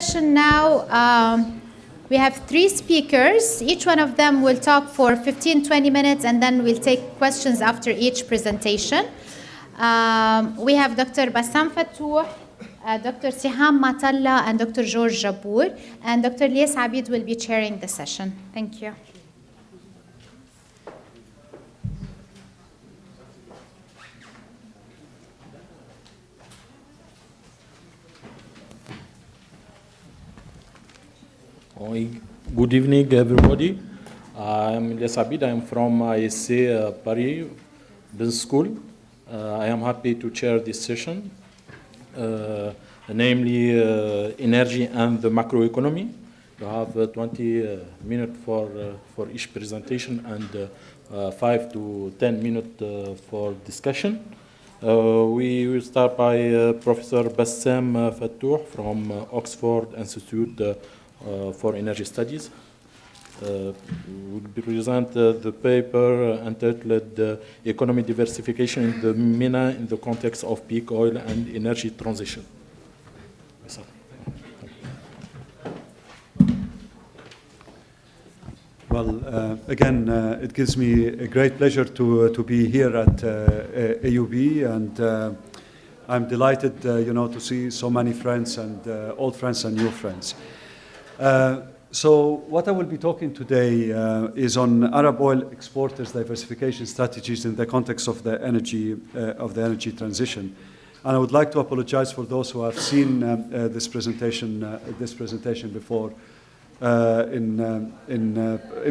session now. We have 3 speakers. Each one of them will talk for 15-20 minutes, and then we'll take questions after each presentation. We have Dr. Bassam Fattouh, Dr. Siham Matalla, and Dr. George Jabour. And Dr. Lies Abid will be chairing the session. Thank you. Good evening, everybody. I'm Lies Abid. I'm from ISC Paris Business School. I am happy to chair this session, namely energy and the macroeconomy. You have 20 minutes for each presentation and 5 to 10 minutes for discussion. We will start by Professor Bassam Fattouh from Oxford Institute for Energy Studies. Will present the paper entitled Economic Diversification in the MENA in the Context of Peak Oil and Energy Transition. Well, again, it gives me a great pleasure to be here at AUB, and I'm delighted, to see so many friends and old friends and new friends. So what I will be talking today is on Arab oil exporters' diversification strategies in the context of the energy transition. And I would like to apologize for those who have seen this presentation before in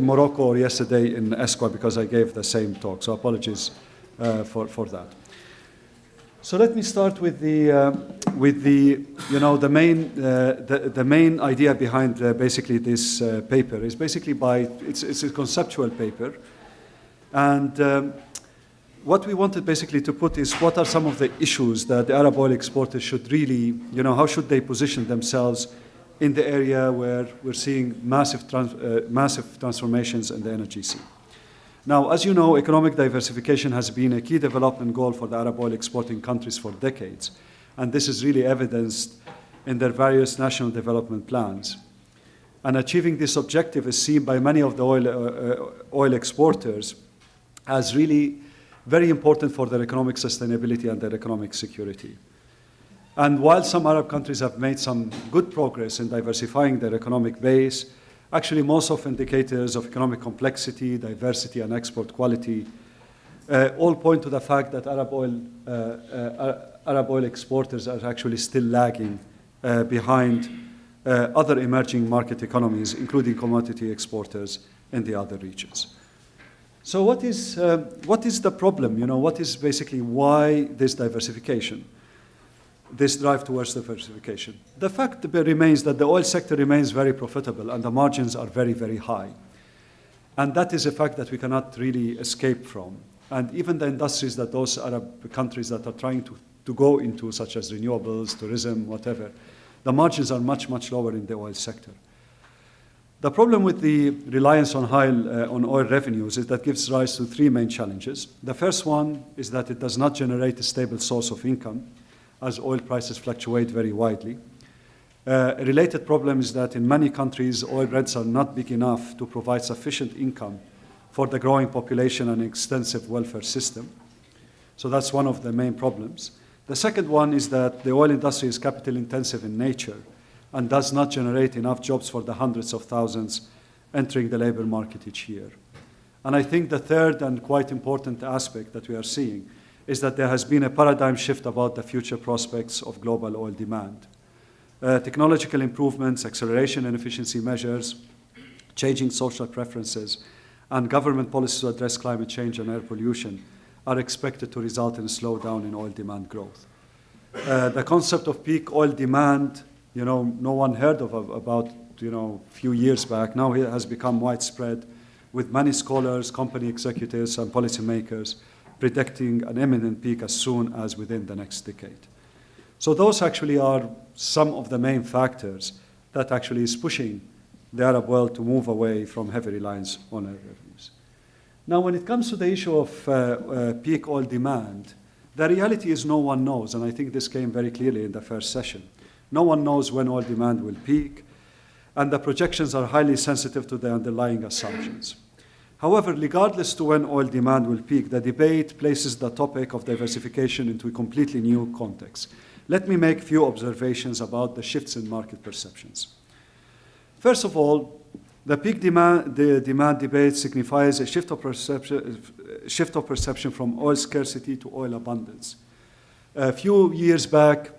Morocco or yesterday in Esqua, because I gave the same talk. So apologies for that. So let me start with the main idea behind basically this paper is basically it's a conceptual paper, and what we wanted basically to put is what are some of the issues that the Arab oil exporters should really, how should they position themselves in the area where we're seeing massive transformations in the energy scene. Now, as you know, economic diversification has been a key development goal for the Arab oil exporting countries for decades, and this is really evidenced in their various national development plans. And achieving this objective is seen by many of the oil exporters as really very important for their economic sustainability and their economic security. And while some Arab countries have made some good progress in diversifying their economic base, actually, most of indicators of economic complexity, diversity, and export quality all point to the fact that Arab oil exporters are actually still lagging behind other emerging market economies, including commodity exporters in the other regions. So what is the problem? What is basically why this diversification? This drive towards diversification. The fact remains that the oil sector remains very profitable and the margins are very, very high. And that is a fact that we cannot really escape from. And even the industries that those Arab countries that are trying to go into, such as renewables, tourism, whatever, the margins are much, much lower in the oil sector. The problem with the reliance on oil revenues is that gives rise to 3 main challenges. The first one is that it does not generate a stable source of income, as oil prices fluctuate very widely. A related problem is that in many countries, oil rents are not big enough to provide sufficient income for the growing population and extensive welfare system. So that's one of the main problems. The second one is that the oil industry is capital intensive in nature and does not generate enough jobs for the hundreds of thousands entering the labor market each year. And I think the third and quite important aspect that we are seeing is that there has been a paradigm shift about the future prospects of global oil demand. Technological improvements, acceleration in efficiency measures, changing social preferences, and government policies to address climate change and air pollution are expected to result in a slowdown in oil demand growth. The concept of peak oil demand, no one heard of about, few years back. Now it has become widespread with many scholars, company executives, and policymakers predicting an imminent peak as soon as within the next decade. So those actually are some of the main factors that actually is pushing the Arab world to move away from heavy reliance on oil revenues. Now, when it comes to the issue of peak oil demand, the reality is no one knows, and I think this came very clearly in the first session. No one knows when oil demand will peak, and the projections are highly sensitive to the underlying assumptions. However, regardless to when oil demand will peak, the debate places the topic of diversification into a completely new context. Let me make a few observations about the shifts in market perceptions. First of all, the peak demand debate signifies a shift of perception from oil scarcity to oil abundance. A few years back,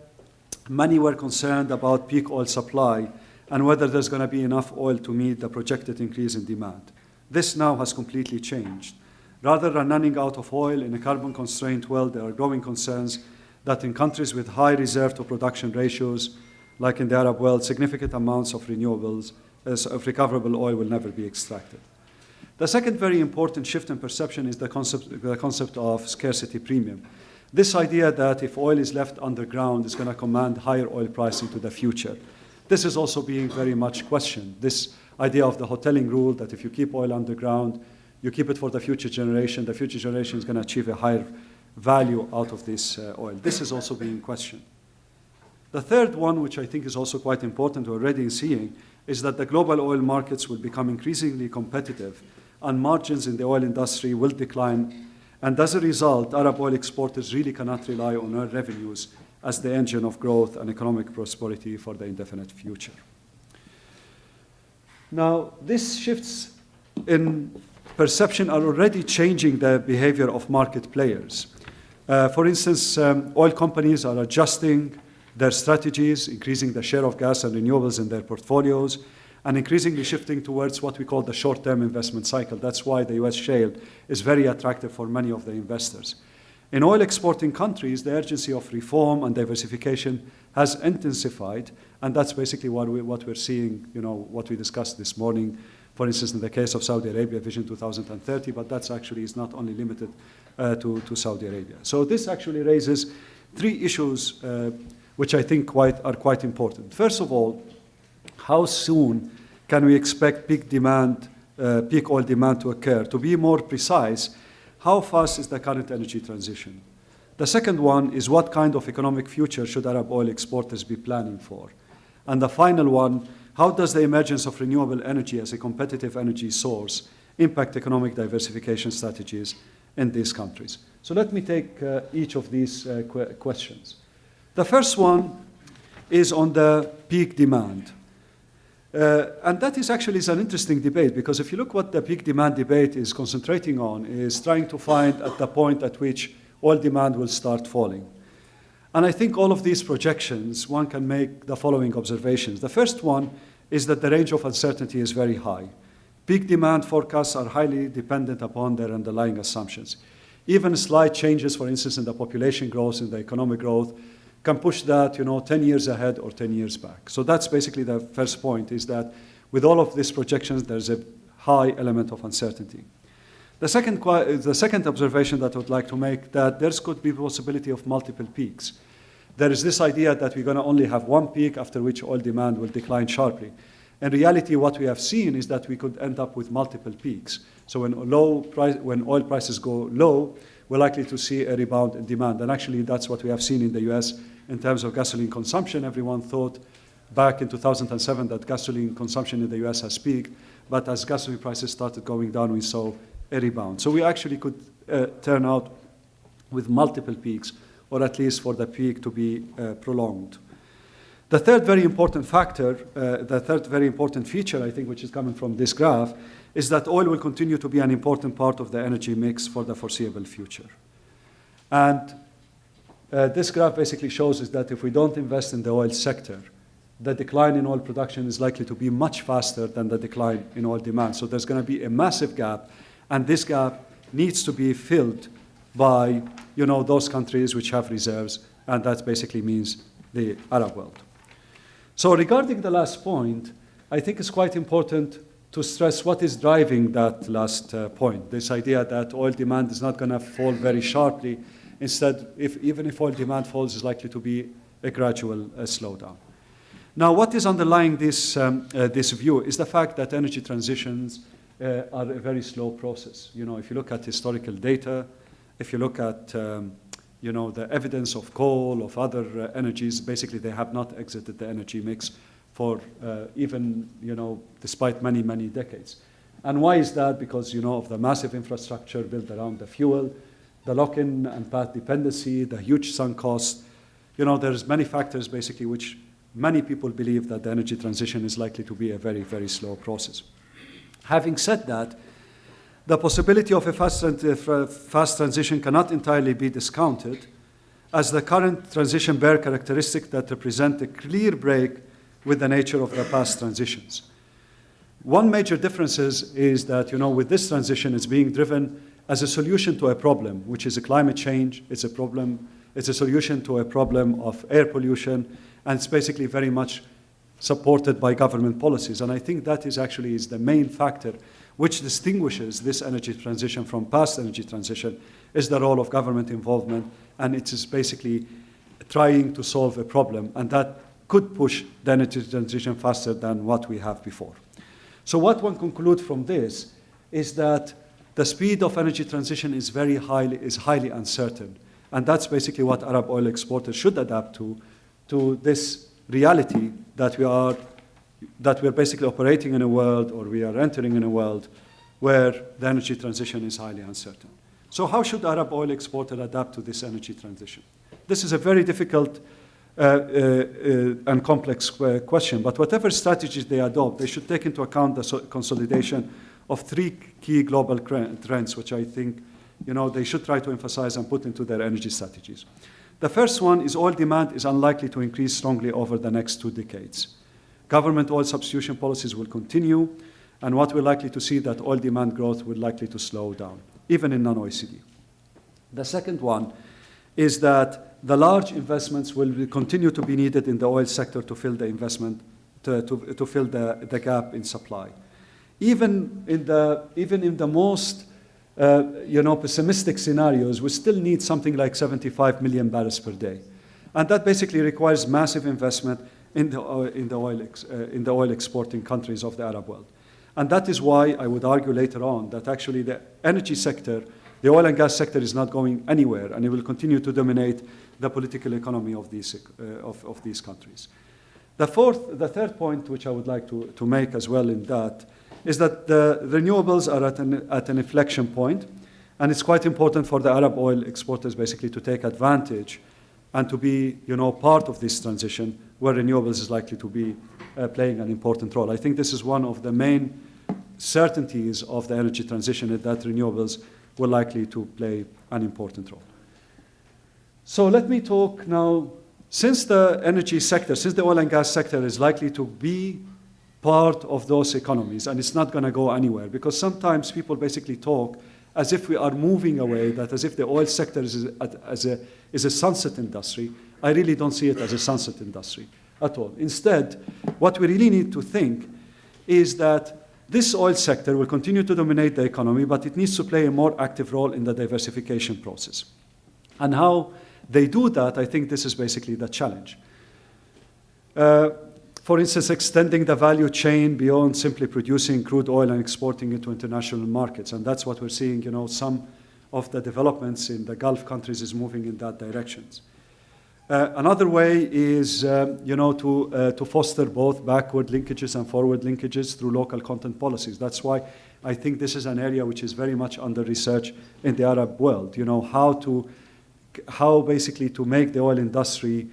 many were concerned about peak oil supply and whether there's going to be enough oil to meet the projected increase in demand. This now has completely changed. Rather than running out of oil in a carbon-constrained world, there are growing concerns that in countries with high reserve-to-production ratios, like in the Arab world, significant amounts of renewables, of recoverable oil will never be extracted. The second very important shift in perception is the concept of scarcity premium. This idea that if oil is left underground, it's going to command higher oil price into the future. This is also being very much questioned. This idea of the hoteling rule that if you keep oil underground, you keep it for the future generation is going to achieve a higher value out of this oil. This is also being questioned. The third one, which I think is also quite important, we're already seeing, is that the global oil markets will become increasingly competitive and margins in the oil industry will decline. And as a result, Arab oil exporters really cannot rely on oil revenues as the engine of growth and economic prosperity for the indefinite future. Now, these shifts in perception are already changing the behavior of market players. For instance, oil companies are adjusting their strategies, increasing the share of gas and renewables in their portfolios, and increasingly shifting towards what we call the short-term investment cycle. That's why the US shale is very attractive for many of the investors. In oil exporting countries, the urgency of reform and diversification has intensified, and that's basically what we're seeing, what we discussed this morning, for instance, in the case of Saudi Arabia, Vision 2030, but that's actually is not only limited to Saudi Arabia. So this actually raises three issues which I think are quite important. First of all, how soon can we expect peak oil demand to occur? To be more precise, how fast is the current energy transition? The second one is what kind of economic future should Arab oil exporters be planning for? And the final one, how does the emergence of renewable energy as a competitive energy source impact economic diversification strategies in these countries? So let me take each of these questions. The first one is on the peak demand. And that is actually an interesting debate, because if you look what the peak demand debate is concentrating on, is trying to find at the point at which oil demand will start falling. And I think all of these projections, one can make the following observations. The first one is that the range of uncertainty is very high. Peak demand forecasts are highly dependent upon their underlying assumptions. Even slight changes, for instance, in the population growth, in the economic growth, can push that 10 years ahead or 10 years back. So that's basically the first point, is that with all of these projections, there's a high element of uncertainty. The second observation that I would like to make, that there could be a possibility of multiple peaks. There is this idea that we're going to only have one peak after which oil demand will decline sharply. In reality, what we have seen is that we could end up with multiple peaks. So when oil prices go low, we're likely to see a rebound in demand. And actually, that's what we have seen in the US in terms of gasoline consumption. Everyone thought back in 2007 that gasoline consumption in the US has peaked. But as gasoline prices started going down, we saw a rebound. So we actually could turn out with multiple peaks, or at least for the peak to be prolonged. The third very important factor, the third very important feature, I think, which is coming from this graph, is that oil will continue to be an important part of the energy mix for the foreseeable future. And this graph basically shows us that if we don't invest in the oil sector, the decline in oil production is likely to be much faster than the decline in oil demand. So there's going to be a massive gap, and this gap needs to be filled by those countries which have reserves, and that basically means the Arab world. So regarding the last point, I think it's quite important to stress what is driving that last point, this idea that oil demand is not going to fall very sharply. Instead, even if oil demand falls, it's likely to be a gradual slowdown. Now, what is underlying this view is the fact that energy transitions are a very slow process. If you look at historical data, if you look at the evidence of coal, of other energies. Basically, they have not exited the energy mix for even, despite many, many decades. And why is that? Because, of the massive infrastructure built around the fuel, the lock-in and path dependency, the huge sunk cost. There's many factors, basically, which many people believe that the energy transition is likely to be a very, very slow process. Having said that, the possibility of a fast transition cannot entirely be discounted, as the current transition bear characteristics that represent a clear break with the nature of the past transitions. One major difference is that, with this transition, it's being driven as a solution to a problem, which is a climate change. It's a solution to a problem of air pollution, and it's basically very much supported by government policies. And I think that is the main factor which distinguishes this energy transition from past energy transition, is the role of government involvement, and it is basically trying to solve a problem, and that could push the energy transition faster than what we have before. So what one concludes from this is that the speed of energy transition is highly uncertain, and that's basically what Arab oil exporters should adapt to this reality that we're basically operating in a world, or we are entering in a world, where the energy transition is highly uncertain. So how should Arab oil exporters adapt to this energy transition? This is a very difficult and complex question, but whatever strategies they adopt, they should take into account the consolidation of three key global trends, which I think they should try to emphasize and put into their energy strategies. The first one is oil demand is unlikely to increase strongly over the next 2 decades. Government oil substitution policies will continue, and what we're likely to see that oil demand growth will likely to slow down, even in non-OECD. The second one is that the large investments will continue to be needed in the oil sector to fill the investment, to fill the gap in supply. Even in the most pessimistic scenarios, we still need something like 75 million barrels per day. And that basically requires massive investment in the oil exporting countries of the Arab world. And that is why I would argue later on that actually the energy sector, the oil and gas sector, is not going anywhere, and it will continue to dominate the political economy of these countries. The third point, which I would like to make as well in that, is that the renewables are at an inflection point, and it's quite important for the Arab oil exporters basically to take advantage and to be part of this transition where renewables is likely to be playing an important role. I think this is one of the main certainties of the energy transition, is that renewables will likely to play an important role. So let me talk now, since the energy sector, since the oil and gas sector is likely to be part of those economies, and it's not going to go anywhere, because sometimes people basically talk as if we are moving away, that as if the oil sector is a sunset industry. I really don't see it as a sunset industry at all. Instead, what we really need to think is that this oil sector will continue to dominate the economy, but it needs to play a more active role in the diversification process. And how they do that, I think this is basically the challenge. For instance, extending the value chain beyond simply producing crude oil and exporting it to international markets. And that's what we're seeing, some of the developments in the Gulf countries is moving in that direction. Another way is, to foster both backward linkages and forward linkages through local content policies. That's why I think this is an area which is very much under research in the Arab world. How basically to make the oil industry's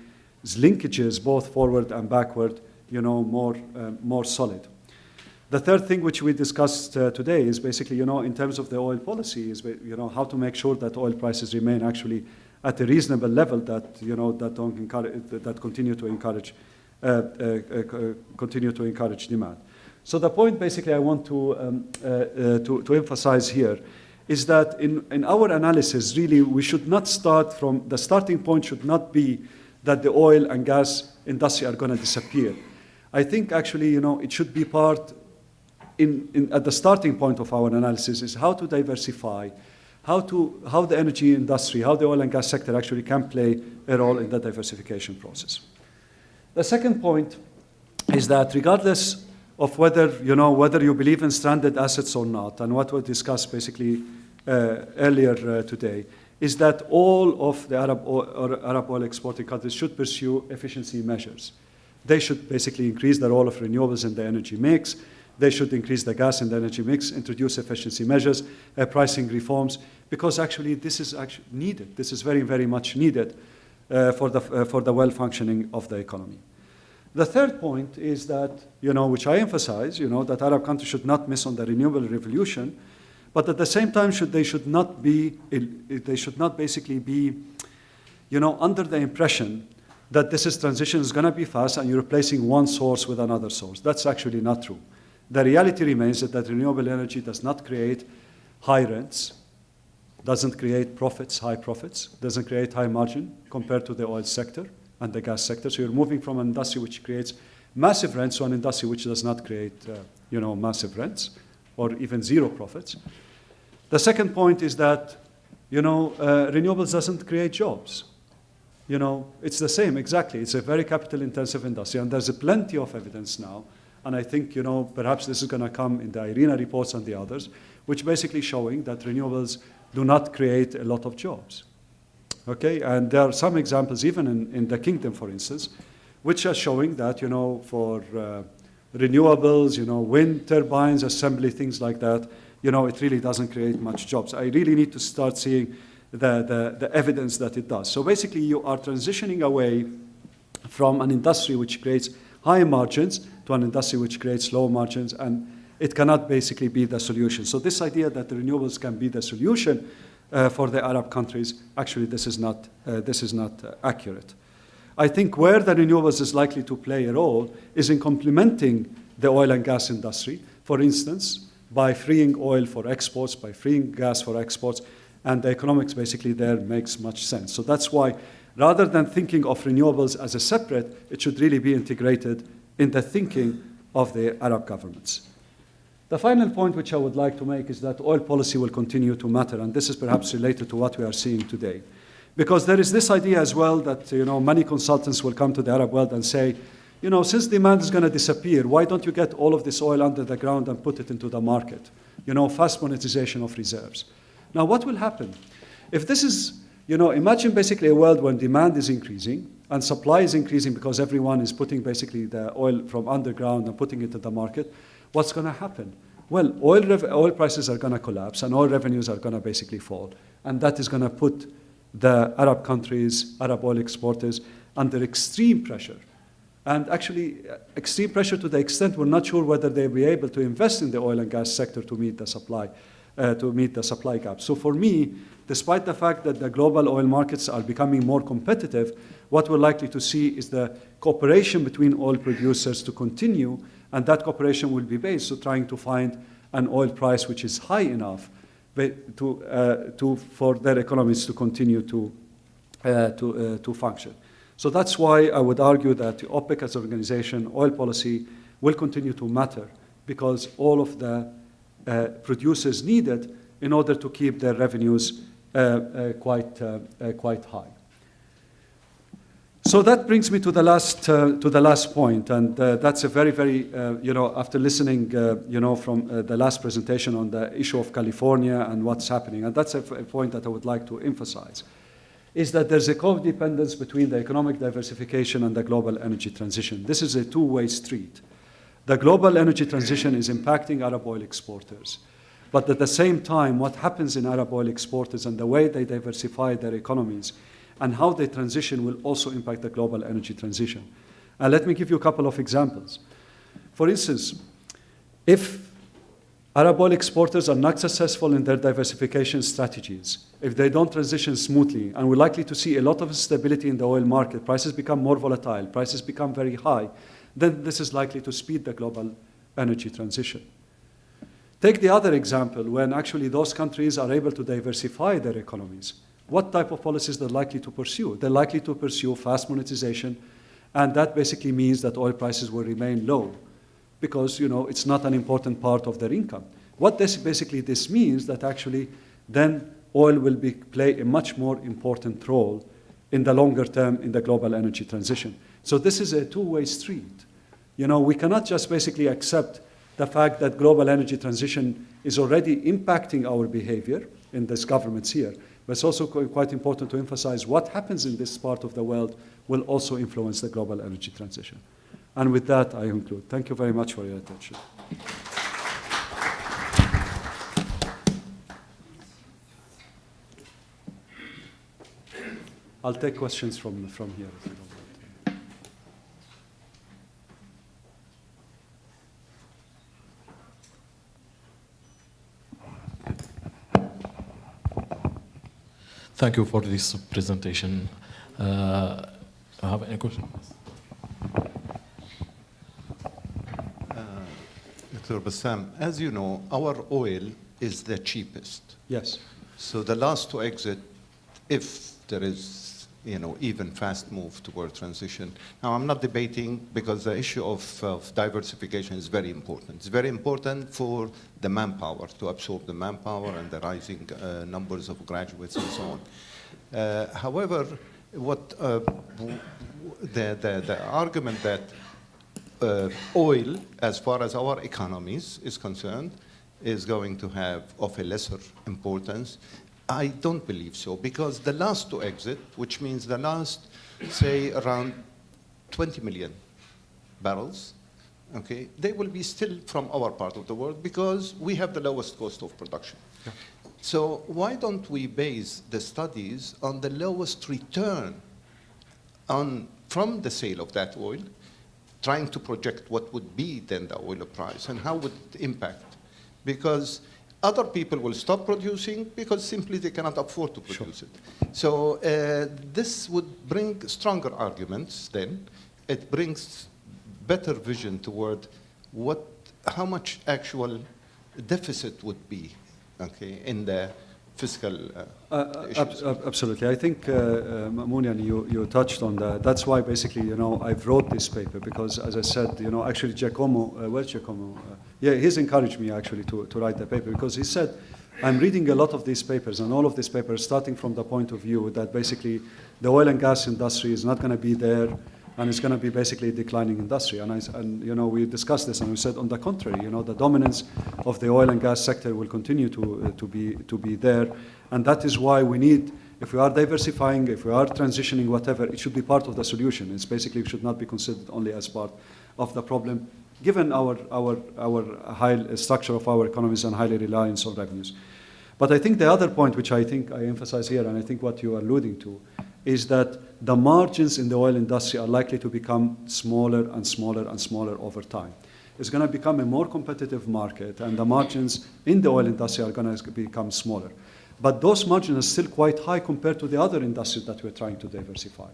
linkages, both forward and backward, more solid. The third thing which we discussed today is basically, in terms of the oil policy, is how to make sure that oil prices remain actually at a reasonable level that that continue to encourage demand. So the point basically I want to emphasize here is that in our analysis, really, we should not start from the starting point should not be that the oil and gas industry are going to disappear. I think actually, it should be part at the starting point of our analysis is how to diversify, how the energy industry, how the oil and gas sector actually can play a role in the diversification process. The second point is that regardless of whether you believe in stranded assets or not, and what we discussed basically earlier today, is that all of the Arab oil exporting countries should pursue efficiency measures. They should basically increase the role of renewables in the energy mix. They should increase the gas in the energy mix, introduce efficiency measures, pricing reforms, because actually this is actually needed. This is very, very much needed for the well-functioning of the economy. The third point is that, which I emphasize, that Arab countries should not miss on the renewable revolution, but at the same time they should not basically be, under the impression that this transition is going to be fast and you're replacing one source with another source. That's actually not true. The reality remains that renewable energy does not create high rents, doesn't create high profits, doesn't create high margin compared to the oil sector and the gas sector. So you're moving from an industry which creates massive rents to an industry which does not create, massive rents or even zero profits. The second point is that, renewables doesn't create jobs. It's the same, exactly. It's a very capital-intensive industry, and there's plenty of evidence now. And I think, perhaps this is going to come in the IRENA reports and the others, which basically showing that renewables do not create a lot of jobs. Okay, and there are some examples, even in the kingdom, for instance, which are showing that, for renewables, wind turbines, assembly, things like that, it really doesn't create much jobs. I really need to start seeing the evidence that it does. So basically, you are transitioning away from an industry which creates high margins to an industry which creates low margins, and it cannot basically be the solution. So this idea that the renewables can be the solution for the Arab countries, actually this is not accurate. I think where the renewables is likely to play a role is in complementing the oil and gas industry, for instance, by freeing oil for exports, by freeing gas for exports, and the economics basically there makes much sense. So that's why, rather than thinking of renewables as a separate, it should really be integrated in the thinking of the Arab governments. The final point which I would like to make is that oil policy will continue to matter, and this is perhaps related to what we are seeing today. Because there is this idea as well that, many consultants will come to the Arab world and say, since demand is going to disappear, why don't you get all of this oil under the ground and put it into the market? Fast monetization of reserves. Now, what will happen? If this is, imagine basically a world when demand is increasing and supply is increasing because everyone is putting basically the oil from underground and putting it into the market, what's going to happen? Well, oil prices are going to collapse and oil revenues are going to basically fall. And that is going to put the Arab countries, Arab oil exporters, under extreme pressure. And actually, extreme pressure to the extent we're not sure whether they'll be able to invest in the oil and gas sector to meet the supply gap. So for me, despite the fact that the global oil markets are becoming more competitive, what we're likely to see is the cooperation between oil producers to continue, and that cooperation will be based on trying to find an oil price which is high enough for their economies to continue to function. So that's why I would argue that OPEC as an organization, oil policy, will continue to matter, because all of the producers need it in order to keep their revenues quite high. So that brings me to the last point, and that's a very, very, after listening, from the last presentation on the issue of California and what's happening, and that's a point that I would like to emphasize, is that there's a codependence between the economic diversification and the global energy transition. This is a two-way street. The global energy transition is impacting Arab oil exporters. But at the same time, what happens in Arab oil exporters and the way they diversify their economies and how they transition will also impact the global energy transition. And let me give you a couple of examples. For instance, if Arab oil exporters are not successful in their diversification strategies, if they don't transition smoothly, and we're likely to see a lot of instability in the oil market, prices become more volatile, prices become very high, then this is likely to speed the global energy transition. Take the other example, when actually those countries are able to diversify their economies. What type of policies they're likely to pursue? They're likely to pursue fast monetization, and that basically means that oil prices will remain low, because it's not an important part of their income. What this means that actually then oil will play a much more important role in the longer term in the global energy transition. So this is a two-way street. We cannot just basically accept the fact that global energy transition is already impacting our behavior in these governments here, But it's also quite important to emphasize what happens in this part of the world will also influence the global energy transition. And with that, I conclude. Thank you very much for your attention. I'll take questions from here if you don't mind. Thank you for this presentation. I have any questions? Dr. Bassam, as you know, our oil is the cheapest. Yes. So the last to exit, if there is, even fast move toward transition. Now, I'm not debating because the issue of diversification is very important. It's very important for the manpower, to absorb the manpower and the rising numbers of graduates and so on. However, what the argument that oil, as far as our economies is concerned, is going to have of a lesser importance. I don't believe so, because the last to exit, which means the last, say, around 20 million barrels, okay, they will be still from our part of the world because we have the lowest cost of production. Yeah. So why don't we base the studies on the lowest return from the sale of that oil, trying to project what would be then the oil price and how would it impact? Because other people will stop producing because simply they cannot afford to produce it. So this would bring stronger arguments then. It brings better vision toward how much actual deficit would be, okay, in the fiscal issues. Absolutely. I think, Mounian, you touched on that. That's why basically, I've wrote this paper because, as I said, actually Giacomo, where's Giacomo? He's encouraged me actually to write the paper because he said, I'm reading a lot of these papers and all of these papers starting from the point of view that basically the oil and gas industry is not going to be there and it's going to be basically a declining industry. And we discussed this and we said, on the contrary, the dominance of the oil and gas sector will continue to be there. And that is why we need, if we are diversifying, if we are transitioning, whatever, it should be part of the solution. It's basically should not be considered only as part of the problem, given our high structure of our economies and highly reliance on revenues. But I think the other point, which I think I emphasize here, and I think what you are alluding to, is that the margins in the oil industry are likely to become smaller and smaller and smaller over time. It's going to become a more competitive market, and the margins in the oil industry are going to become smaller. But those margins are still quite high compared to the other industries that we're trying to diversify.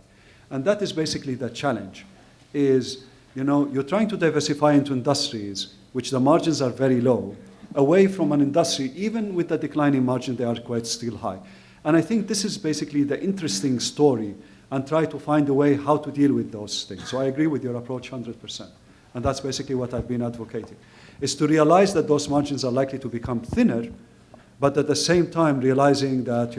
And that is basically the challenge, is you're trying to diversify into industries which the margins are very low, away from an industry, even with the declining margin, they are quite still high. And I think this is basically the interesting story and try to find a way how to deal with those things. So I agree with your approach 100%. And that's basically what I've been advocating, is to realize that those margins are likely to become thinner, but at the same time realizing that,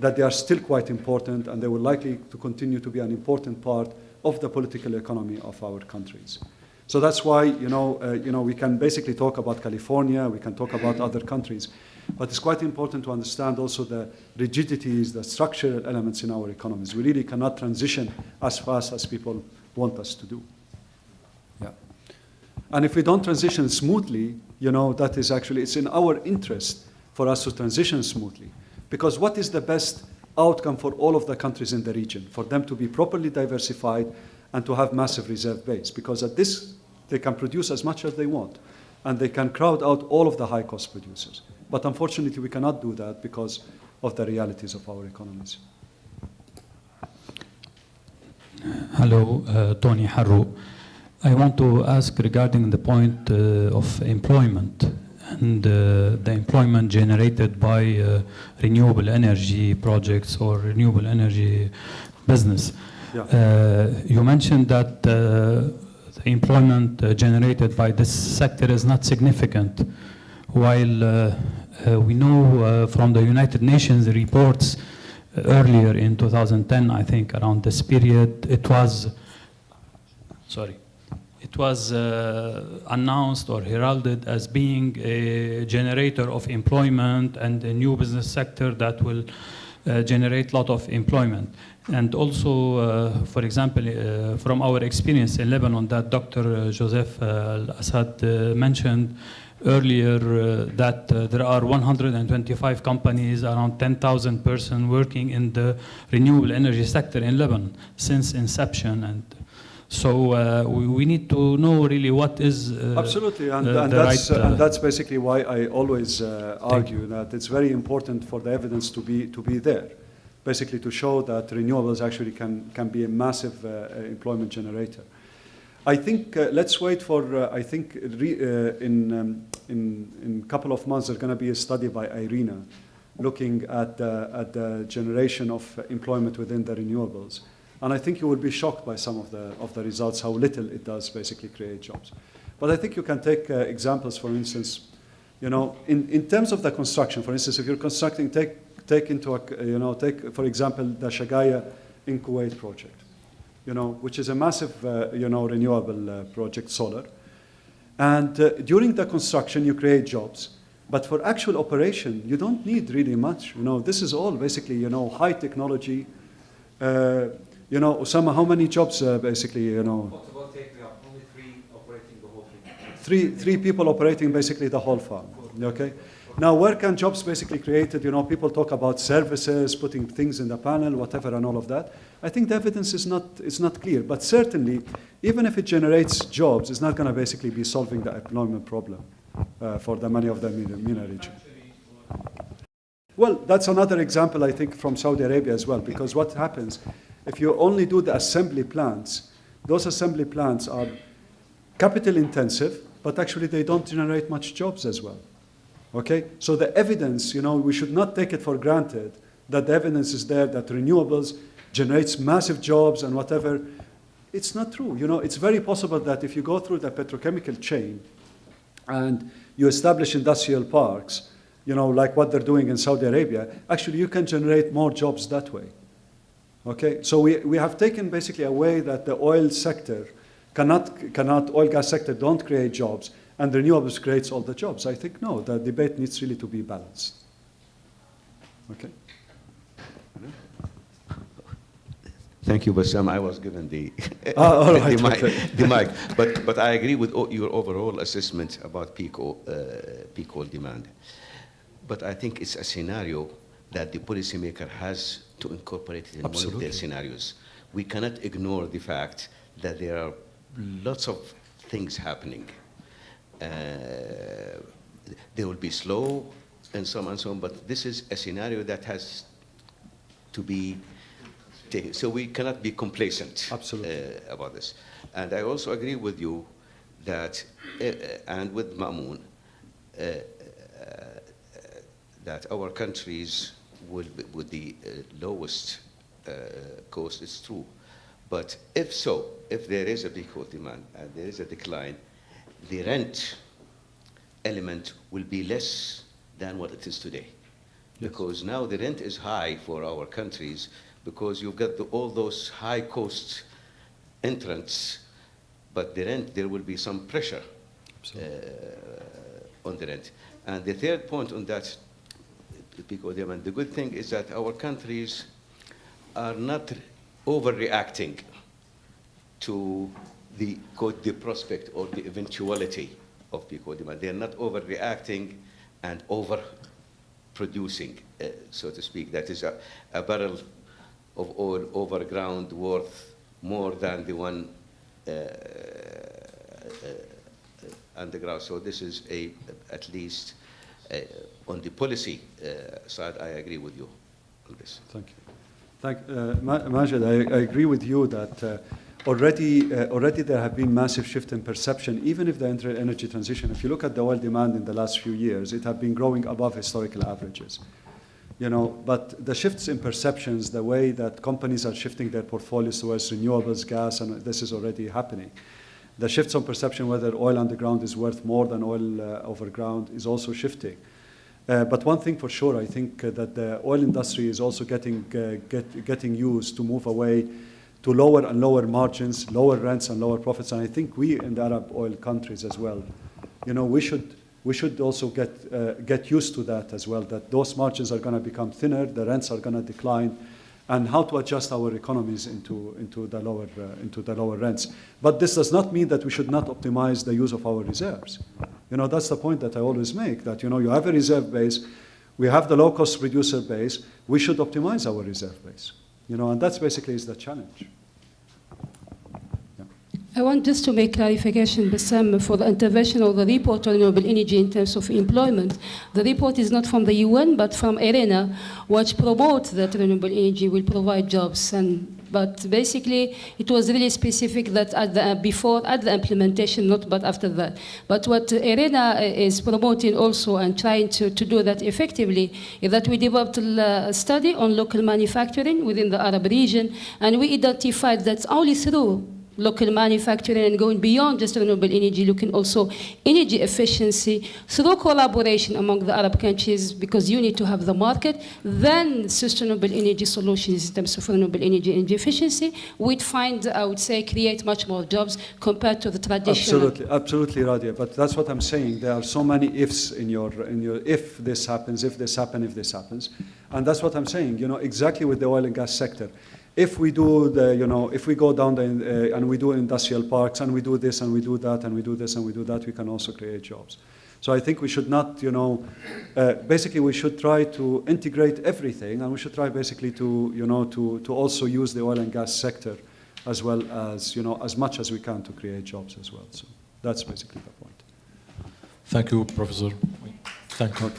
that they are still quite important and they will likely to continue to be an important part of the political economy of our countries. So that's why, we can basically talk about California, we can talk about other countries, but it's quite important to understand also the rigidities, the structural elements in our economies. We really cannot transition as fast as people want us to do. Yeah. And if we don't transition smoothly, that is actually, it's in our interest for us to transition smoothly. Because what is the best outcome for all of the countries in the region? For them to be properly diversified and to have massive reserve base. Because at this, they can produce as much as they want. And they can crowd out all of the high-cost producers. But unfortunately, we cannot do that because of the realities of our economies. Hello, Tony Harro. I want to ask regarding the point of employment and the employment generated by renewable energy projects or renewable energy business. Yeah. You mentioned that the employment generated by this sector is not significant, while we know from the United Nations reports earlier in 2010, I think, around this period, it was it was announced or heralded as being a generator of employment and a new business sector that will generate a lot of employment. And also, for example, from our experience in Lebanon that Dr. Joseph Al-Assad mentioned earlier, that there are 125 companies, around 10,000 persons working in the renewable energy sector in Lebanon since inception. And so we need to know really what is absolutely, and that's basically why I always argue that it's very important for the evidence to be there, basically to show that renewables actually can be a massive employment generator. I think let's wait for I think in a couple of months there's going to be a study by IRENA looking at the generation of employment within the renewables. And I think you will be shocked by some of the results, how little it does basically create jobs. But I think you can take examples, for instance, in terms of the construction, for instance, if you're constructing, take for example, the Shagaya in Kuwait project, which is a massive, renewable project, solar. And during the construction, you create jobs. But for actual operation, you don't need really much. This is all basically, high technology. Osama, how many jobs basically, We have only 3 operating the whole thing. Three people operating basically the whole farm, okay? Now, where can jobs basically created? People talk about services, putting things in the panel, whatever, and all of that. I think the evidence is not clear. But certainly, even if it generates jobs, it's not going to basically be solving the employment problem for the many of the MENA region. Well, that's another example, I think, from Saudi Arabia as well, because what happens, if you only do the assembly plants, those assembly plants are capital intensive, but actually they don't generate much jobs as well. Okay? So the evidence, we should not take it for granted that the evidence is there that renewables generates massive jobs and whatever. It's not true. It's very possible that if you go through the petrochemical chain and you establish industrial parks, like what they're doing in Saudi Arabia, actually you can generate more jobs that way. Okay? So we have taken basically away that the oil sector oil gas sector don't create jobs, and renewables creates all the jobs. I think, no, the debate needs really to be balanced. Okay? Thank you, Bassam. I was given the, all right, the mic. But I agree with your overall assessment about peak oil demand. But I think it's a scenario that the policymaker has to incorporate in one of their scenarios. We cannot ignore the fact that there are lots of things happening. They will be slow and so on, but this is a scenario that has to be taken. So we cannot be complacent about this. And I also agree with you that, and with Ma'moon, that our countries with the lowest cost is true. But if there is a big oil demand and there is a decline, the rent element will be less than what it is today. Yes. Because now the rent is high for our countries because you've got all those high cost entrants, but the rent, there will be some pressure on the rent. And the third point on that, the good thing is that our countries are not overreacting to the prospect or the eventuality of peak oil demand. They're not overreacting and overproducing, so to speak. That is a barrel of oil overground worth more than the one underground. So this is at least on the policy side, I agree with you on this. Thank you. Majid, I agree with you that already there have been massive shift in perception, even if the energy transition, if you look at the oil demand in the last few years, it has been growing above historical averages. But the shifts in perceptions, the way that companies are shifting their portfolios towards renewables, gas, and this is already happening. The shifts on perception whether oil underground is worth more than oil overground is also shifting. But one thing for sure, I think that the oil industry is also getting used to move away to lower and lower margins, lower rents and lower profits. And I think we in the Arab oil countries as well, we should also get used to that as well, that those margins are going to become thinner, the rents are going to decline, and how to adjust our economies into the lower rents. But this does not mean that we should not optimize the use of our reserves. That's the point that I always make, that you have a reserve base, we have the low-cost producer base, we should optimize our reserve base. And that's basically is the challenge. I want just to make clarification, Bassam, for the intervention of the report on renewable energy in terms of employment. The report is not from the UN, but from IRENA, which promotes that renewable energy will provide jobs. But basically, it was really specific that at the implementation, not but after that. But what IRENA is promoting also and trying to do that effectively is that we developed a study on local manufacturing within the Arab region, and we identified that only through local manufacturing and going beyond just renewable energy, looking also energy efficiency through collaboration among the Arab countries, because you need to have the market, then sustainable energy solutions in terms of renewable energy efficiency, we'd find, I would say, create much more jobs compared to the traditional. Absolutely, Radia. But that's what I'm saying. There are so many ifs in your if this happens, if this happens. And that's what I'm saying, exactly with the oil and gas sector. If we do if we go down and we do industrial parks and we do this and we do that and we do this and we do that, we can also create jobs. So I think we should not, basically we should try to integrate everything, and we should try basically to also use the oil and gas sector as well as, as much as we can to create jobs as well. So that's basically the point. Thank you, Professor. Thank you.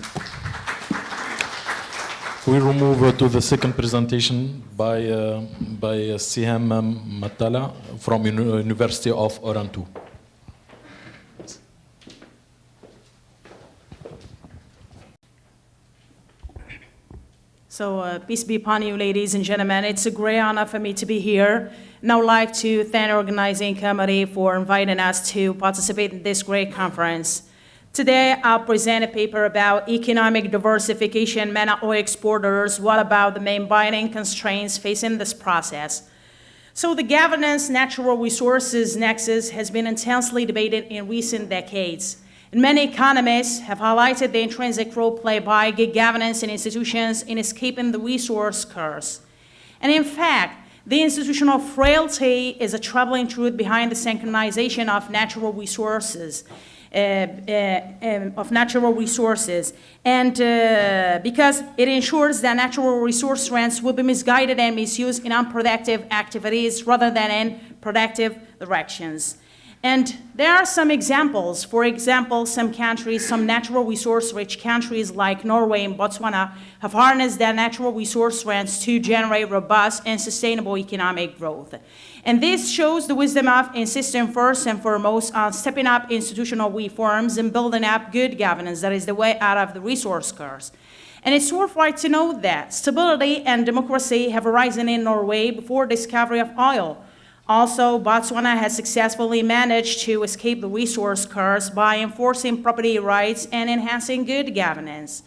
We will move to the second presentation by Siham Matala from University of Orantu. So peace be upon you, ladies and gentlemen. It's a great honor for me to be here. And I would like to thank the organizing committee for inviting us to participate in this great conference. Today, I'll present a paper about economic diversification, MENA oil exporters. What about the main binding constraints facing this process? So the governance natural resources nexus has been intensely debated in recent decades. And many economists have highlighted the intrinsic role played by good governance in institutions in escaping the resource curse. And in fact, the institutional frailty is a troubling truth behind the synchronization of natural resources. And because it ensures that natural resource rents will be misguided and misused in unproductive activities rather than in productive directions. And there are some examples. For example, some countries, some natural resource-rich countries like Norway and Botswana have harnessed their natural resource rents to generate robust and sustainable economic growth. And this shows the wisdom of insisting first and foremost on stepping up institutional reforms and building up good governance that is the way out of the resource curse. And it's worthwhile to note that stability and democracy have arisen in Norway before discovery of oil. Also, Botswana has successfully managed to escape the resource curse by enforcing property rights and enhancing good governance.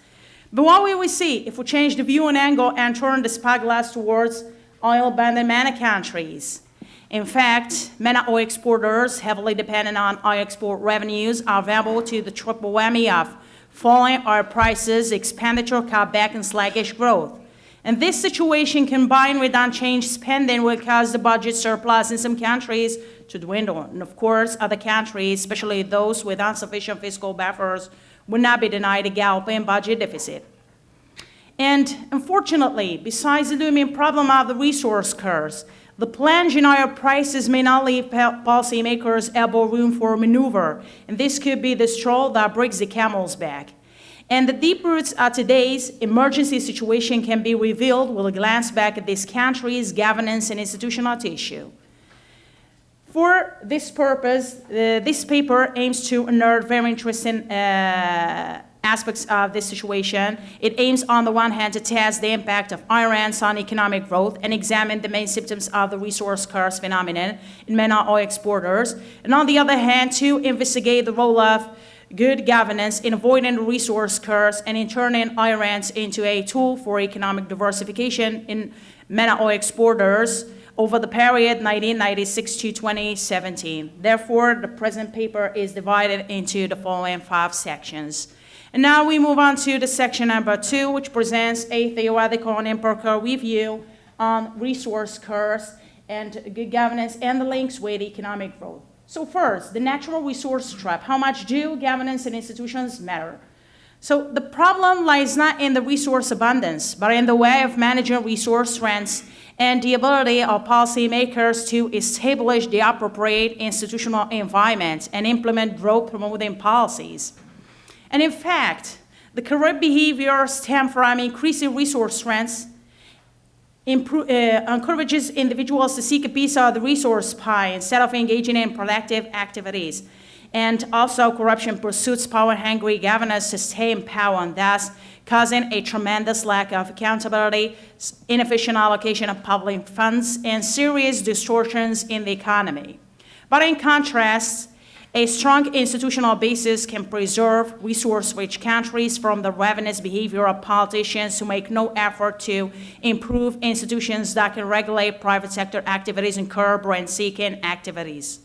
But what will we see if we change the view and angle and turn the spyglass towards oil-abundant MENA countries? In fact, MENA oil exporters, heavily dependent on oil export revenues, are vulnerable to the triple whammy of falling oil prices, expenditure cutback, and sluggish growth. And this situation, combined with unchanged spending, will cause the budget surplus in some countries to dwindle. And of course, other countries, especially those with insufficient fiscal buffers, will not be denied a galloping budget deficit. And unfortunately, besides the looming problem of the resource curse, the plunge in oil prices may not leave policymakers elbow room for maneuver, and this could be the straw that breaks the camel's back. And the deep roots of today's emergency situation can be revealed with a glance back at this country's governance and institutional tissue. For this purpose, this paper aims to unearth very interesting aspects of this situation. It aims, on the one hand, to test the impact of oil rents on economic growth and examine the main symptoms of the resource curse phenomenon in MENA oil exporters, and on the other hand, to investigate the role of good governance in avoiding the resource curse and in turning oil rents into a tool for economic diversification in MENA oil exporters, over the period 1996 to 2017. Therefore, the present paper is divided into the following 5 sections. And now we move on to the section number 2, which presents a theoretical and empirical review on resource curves and good governance and the links with economic growth. So first, the natural resource trap. How much do governance and institutions matter? So the problem lies not in the resource abundance, but in the way of managing resource rents and the ability of policymakers to establish the appropriate institutional environment and implement growth-promoting policies. And in fact, the correct behavior stem from increasing resource rents, encourages individuals to seek a piece of the resource pie instead of engaging in productive activities. And also corruption pursues power-hungry governors to stay in power, and thus causing a tremendous lack of accountability, inefficient allocation of public funds, and serious distortions in the economy. But in contrast, a strong institutional basis can preserve resource-rich countries from the ravenous behavior of politicians who make no effort to improve institutions that can regulate private sector activities and curb rent-seeking activities.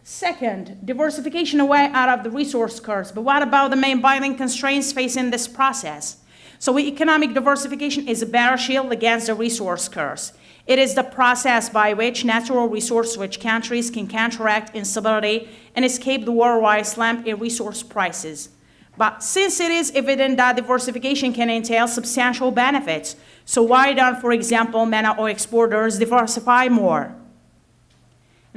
Second, diversification away out of the resource curves. But what about the main binding constraints facing this process? So economic diversification is a better shield against the resource curves. It is the process by which natural resource-rich countries can counteract instability and escape the worldwide slump in resource prices. But since it is evident that diversification can entail substantial benefits, so why don't, for example, many oil exporters diversify more?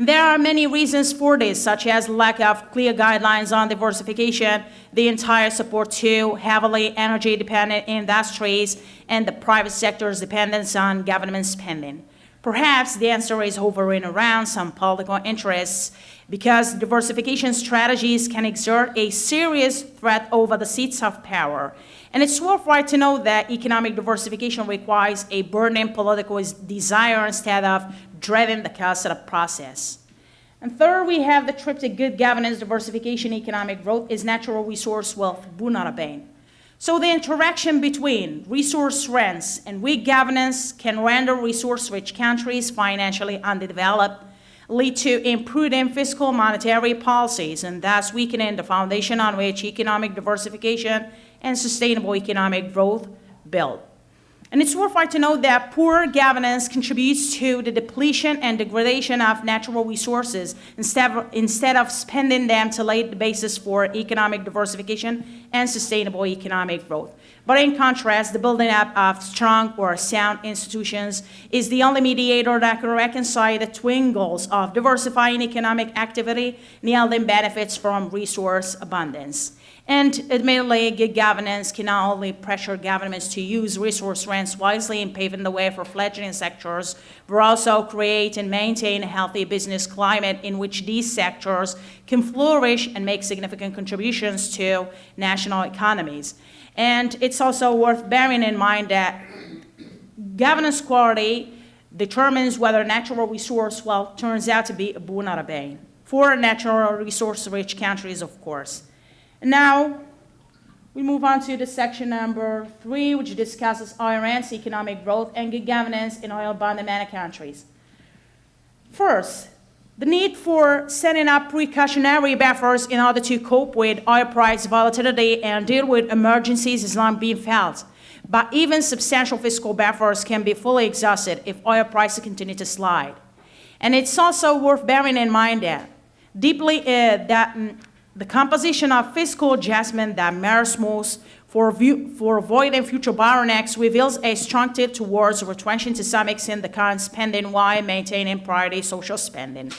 There are many reasons for this, such as lack of clear guidelines on diversification, the entire support to heavily energy-dependent industries, and the private sector's dependence on government spending. Perhaps the answer is hovering around some political interests, because diversification strategies can exert a serious threat over the seats of power. And it's worthwhile to note that economic diversification requires a burning political desire instead of dreading the cost of the process. And third, we have the triptych: good governance, diversification, economic growth is natural resource wealth, boon or bane. So the interaction between resource rents and weak governance can render resource-rich countries financially underdeveloped, lead to imprudent fiscal monetary policies, and thus weakening the foundation on which economic diversification and sustainable economic growth build. And it's worthwhile to note that poor governance contributes to the depletion and degradation of natural resources instead of spending them to lay the basis for economic diversification and sustainable economic growth. But in contrast, the building up of strong or sound institutions is the only mediator that can reconcile the twin goals of diversifying economic activity and yielding benefits from resource abundance. And admittedly, good governance can not only pressure governments to use resource rents wisely in paving the way for fledgling sectors, but also create and maintain a healthy business climate in which these sectors can flourish and make significant contributions to national economies. And it's also worth bearing in mind that governance quality determines whether natural resource wealth turns out to be a boon or a bane. For natural resource-rich countries, of course. Now, we move on to the section number 3, which discusses oil rents, economic growth, and good governance in oil-bond-dependent countries. First, the need for setting up precautionary buffers in order to cope with oil price volatility and deal with emergencies is long being felt. But even substantial fiscal buffers can be fully exhausted if oil prices continue to slide. And it's also worth bearing in mind that the composition of fiscal adjustment that matters most for avoiding future bottlenecks reveals a strong tip towards retrenching to some extent the current spending while maintaining priority social spending.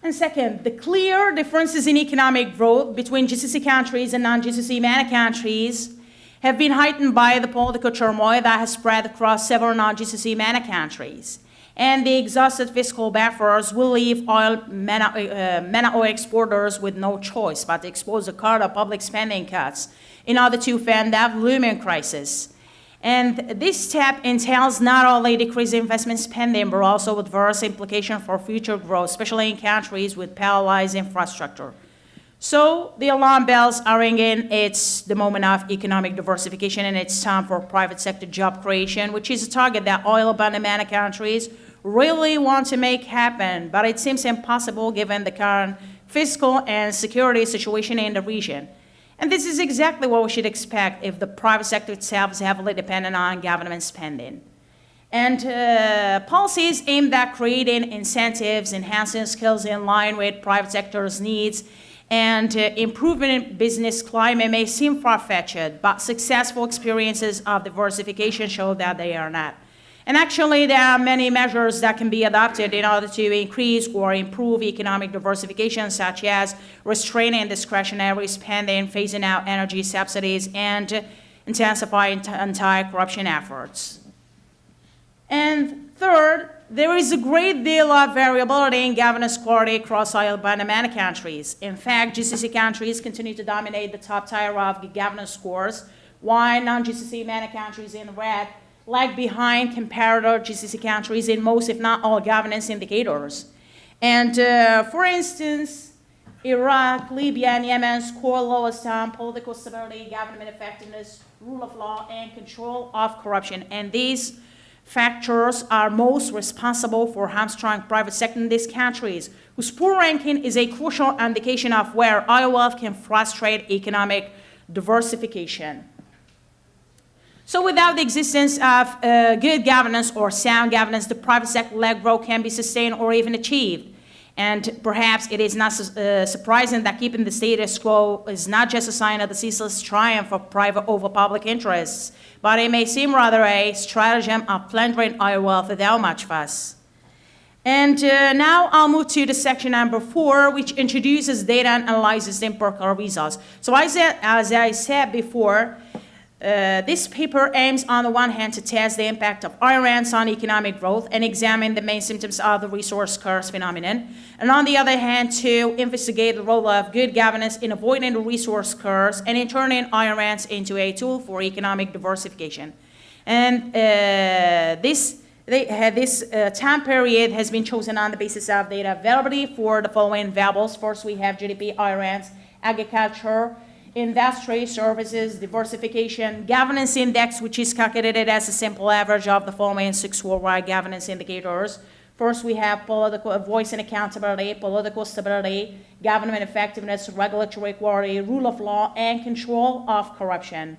And second, the clear differences in economic growth between GCC countries and non-GCC MENA countries have been heightened by the political turmoil that has spread across several non-GCC MENA countries. And the exhausted fiscal buffers will leave MENA oil exporters with no choice but to expose the card of public spending cuts in order to fend off looming crisis. And this step entails not only decreased investment spending, but also adverse implications for future growth, especially in countries with paralyzed infrastructure. So the alarm bells are ringing. It's the moment of economic diversification, and it's time for private sector job creation, which is a target that oil-abundant countries really want to make happen, but it seems impossible given the current fiscal and security situation in the region. And this is exactly what we should expect if the private sector itself is heavily dependent on government spending. And policies aimed at creating incentives, enhancing skills in line with private sector's needs, and improving business climate may seem far-fetched, but successful experiences of diversification show that they are not. And actually, there are many measures that can be adopted in order to increase or improve economic diversification, such as restraining discretionary spending, phasing out energy subsidies, and intensifying anti-corruption efforts. And third, there is a great deal of variability in governance quality across oil-abundant countries. In fact, GCC countries continue to dominate the top tier of governance scores, while non-GCC countries in red lag behind comparator GCC countries in most, if not all, governance indicators. And for instance, Iraq, Libya, and Yemen score lowest on political stability, government effectiveness, rule of law, and control of corruption. And these factors are most responsible for hamstrung private sector in these countries, whose poor ranking is a crucial indication of where oil wealth can frustrate economic diversification. So without the existence of good governance or sound governance, the private sector-led growth can be sustained or even achieved. And perhaps it is not surprising that keeping the status quo is not just a sign of the ceaseless triumph of private over public interests, but it may seem rather a stratagem of plundering oil wealth without much fuss. And now I'll move to the section number 4, which introduces data and analyzes the empirical results. So as I said before, this paper aims on the one hand to test the impact of oil rents on economic growth and examine the main symptoms of the resource curse phenomenon, and on the other hand to investigate the role of good governance in avoiding the resource curse and in turning oil rents into a tool for economic diversification. And this time period has been chosen on the basis of data availability for the following variables. First, we have GDP, oil rents, agriculture, industry, services, diversification, governance index, which is calculated as a simple average of the following 6 worldwide governance indicators. First, we have political voice and accountability, political stability, government effectiveness, regulatory quality, rule of law, and control of corruption.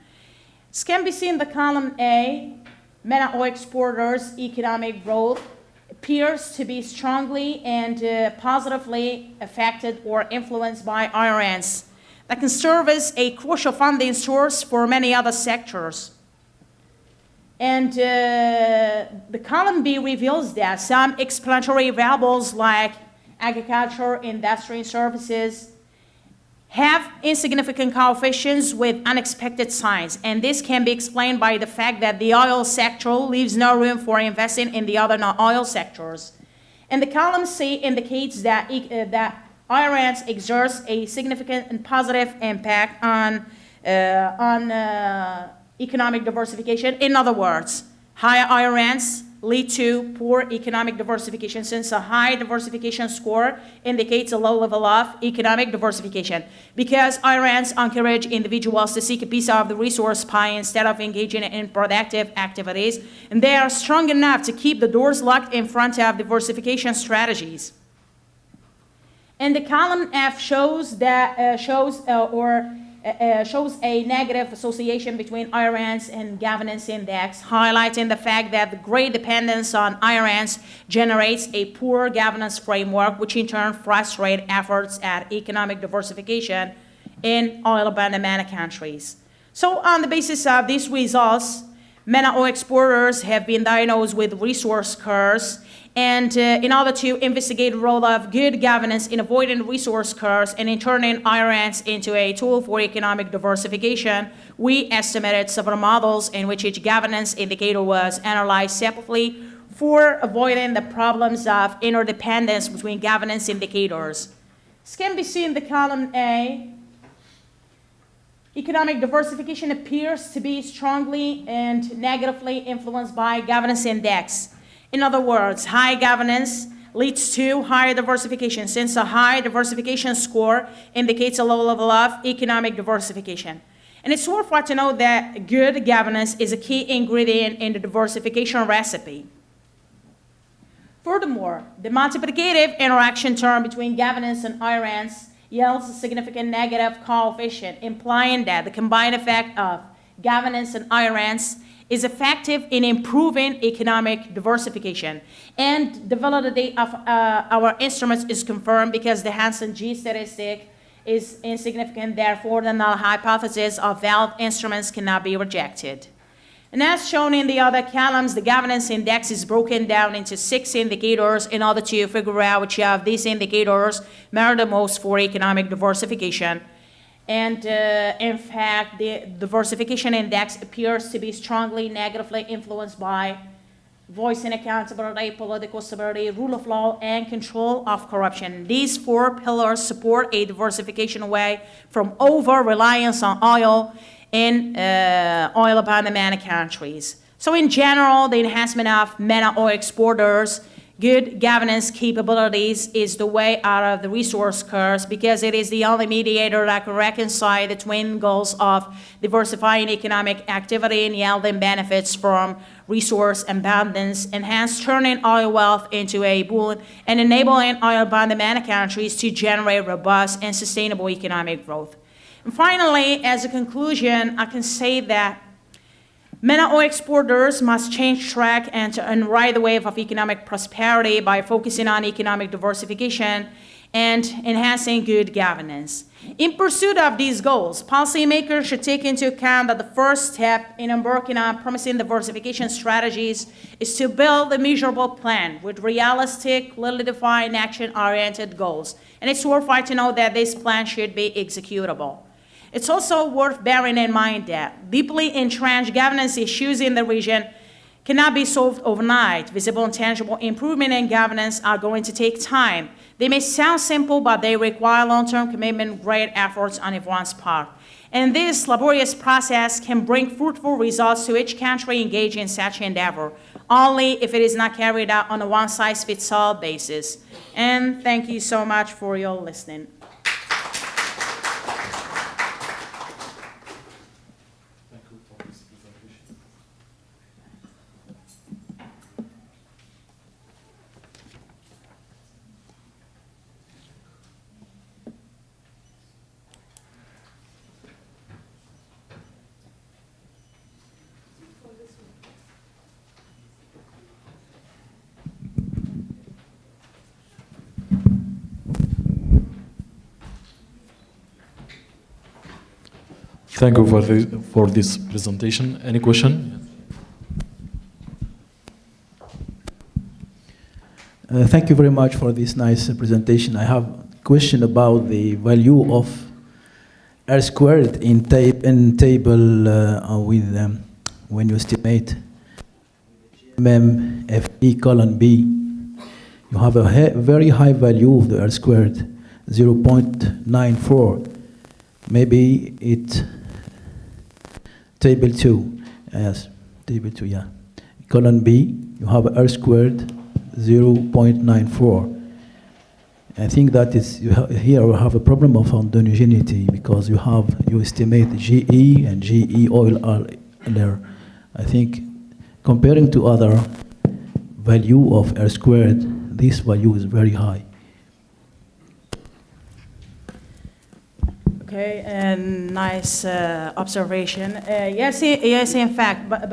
This can be seen in the column A. MENA oil exporters' economic growth appears to be strongly and positively affected or influenced by oil rents that can serve as a crucial funding source for many other sectors. And the column B reveals that some explanatory variables like agriculture, industry, and services have insignificant coefficients with unexpected signs. And this can be explained by the fact that the oil sector leaves no room for investing in the other non-oil sectors. And the column C indicates that oil rents exerts a significant and positive impact on economic diversification. In other words, high oil rents lead to poor economic diversification, since a high diversification score indicates a low level of economic diversification. Because oil rents encourage individuals to seek a piece of the resource pie instead of engaging in productive activities, and they are strong enough to keep the doors locked in front of diversification strategies. And the column F shows that shows a negative association between oil rents and governance index, highlighting the fact that the great dependence on oil rents generates a poor governance framework, which in turn frustrates efforts at economic diversification in oil-abundant countries. So on the basis of these results, MENA oil exporters have been diagnosed with resource curse. And in order to investigate the role of good governance in avoiding resource curse and in turning oil rents into a tool for economic diversification, we estimated several models in which each governance indicator was analyzed separately for avoiding the problems of interdependence between governance indicators. This can be seen in the column A. Economic diversification appears to be strongly and negatively influenced by governance index. In other words, high governance leads to higher diversification, since a high diversification score indicates a low level of economic diversification. And it's worthwhile to know that good governance is a key ingredient in the diversification recipe. Furthermore, the multiplicative interaction term between governance and IRANS yields a significant negative coefficient, implying that the combined effect of governance and IRANS is effective in improving economic diversification. And the validity of our instruments is confirmed because the Hansen G statistic is insignificant, therefore the null hypothesis of valid instruments cannot be rejected. And as shown in the other columns, the governance index is broken down into 6 indicators in order to figure out which of these indicators matter the most for economic diversification. And in fact, the diversification index appears to be strongly negatively influenced by voice and accountability, political stability, rule of law, and control of corruption. These 4 pillars support a diversification away from over-reliance on oil in oil-abundant countries. So in general, the enhancement of MENA oil exporters' good governance capabilities is the way out of the resource curse, because it is the only mediator that can reconcile the twin goals of diversifying economic activity and yielding benefits from resource abundance, and hence turning oil wealth into a boon and enabling oil-abundant countries to generate robust and sustainable economic growth. And finally, as a conclusion, I can say that MENA oil exporters must change track and ride the wave of economic prosperity by focusing on economic diversification and enhancing good governance. In pursuit of these goals, policymakers should take into account that the first step in embarking on promising diversification strategies is to build a measurable plan with realistic, clearly defined, action-oriented goals. And it's worthwhile to know that this plan should be executable. It's also worth bearing in mind that deeply entrenched governance issues in the region cannot be solved overnight. Visible and tangible improvement in governance are going to take time. They may sound simple, but they require long-term commitment, great efforts on everyone's part. And this laborious process can bring fruitful results to each country engaged in such endeavor, only if it is not carried out on a one-size-fits-all basis. And thank you so much for your listening. Thank you for this presentation. Any question? Thank you very much for this nice presentation. I have a question about the value of R squared in table with when you estimate GMM FE colon B. You have a very high value of the R squared, 0.94. Maybe it table 2, yes, table 2, yeah. Column B, you have R squared 0.94. I think that is, here we have a problem of homogeneity because you estimate GE and GE oil are there. I think comparing to other value of R squared, this value is very high. Okay, and nice observation. Yes, in fact, but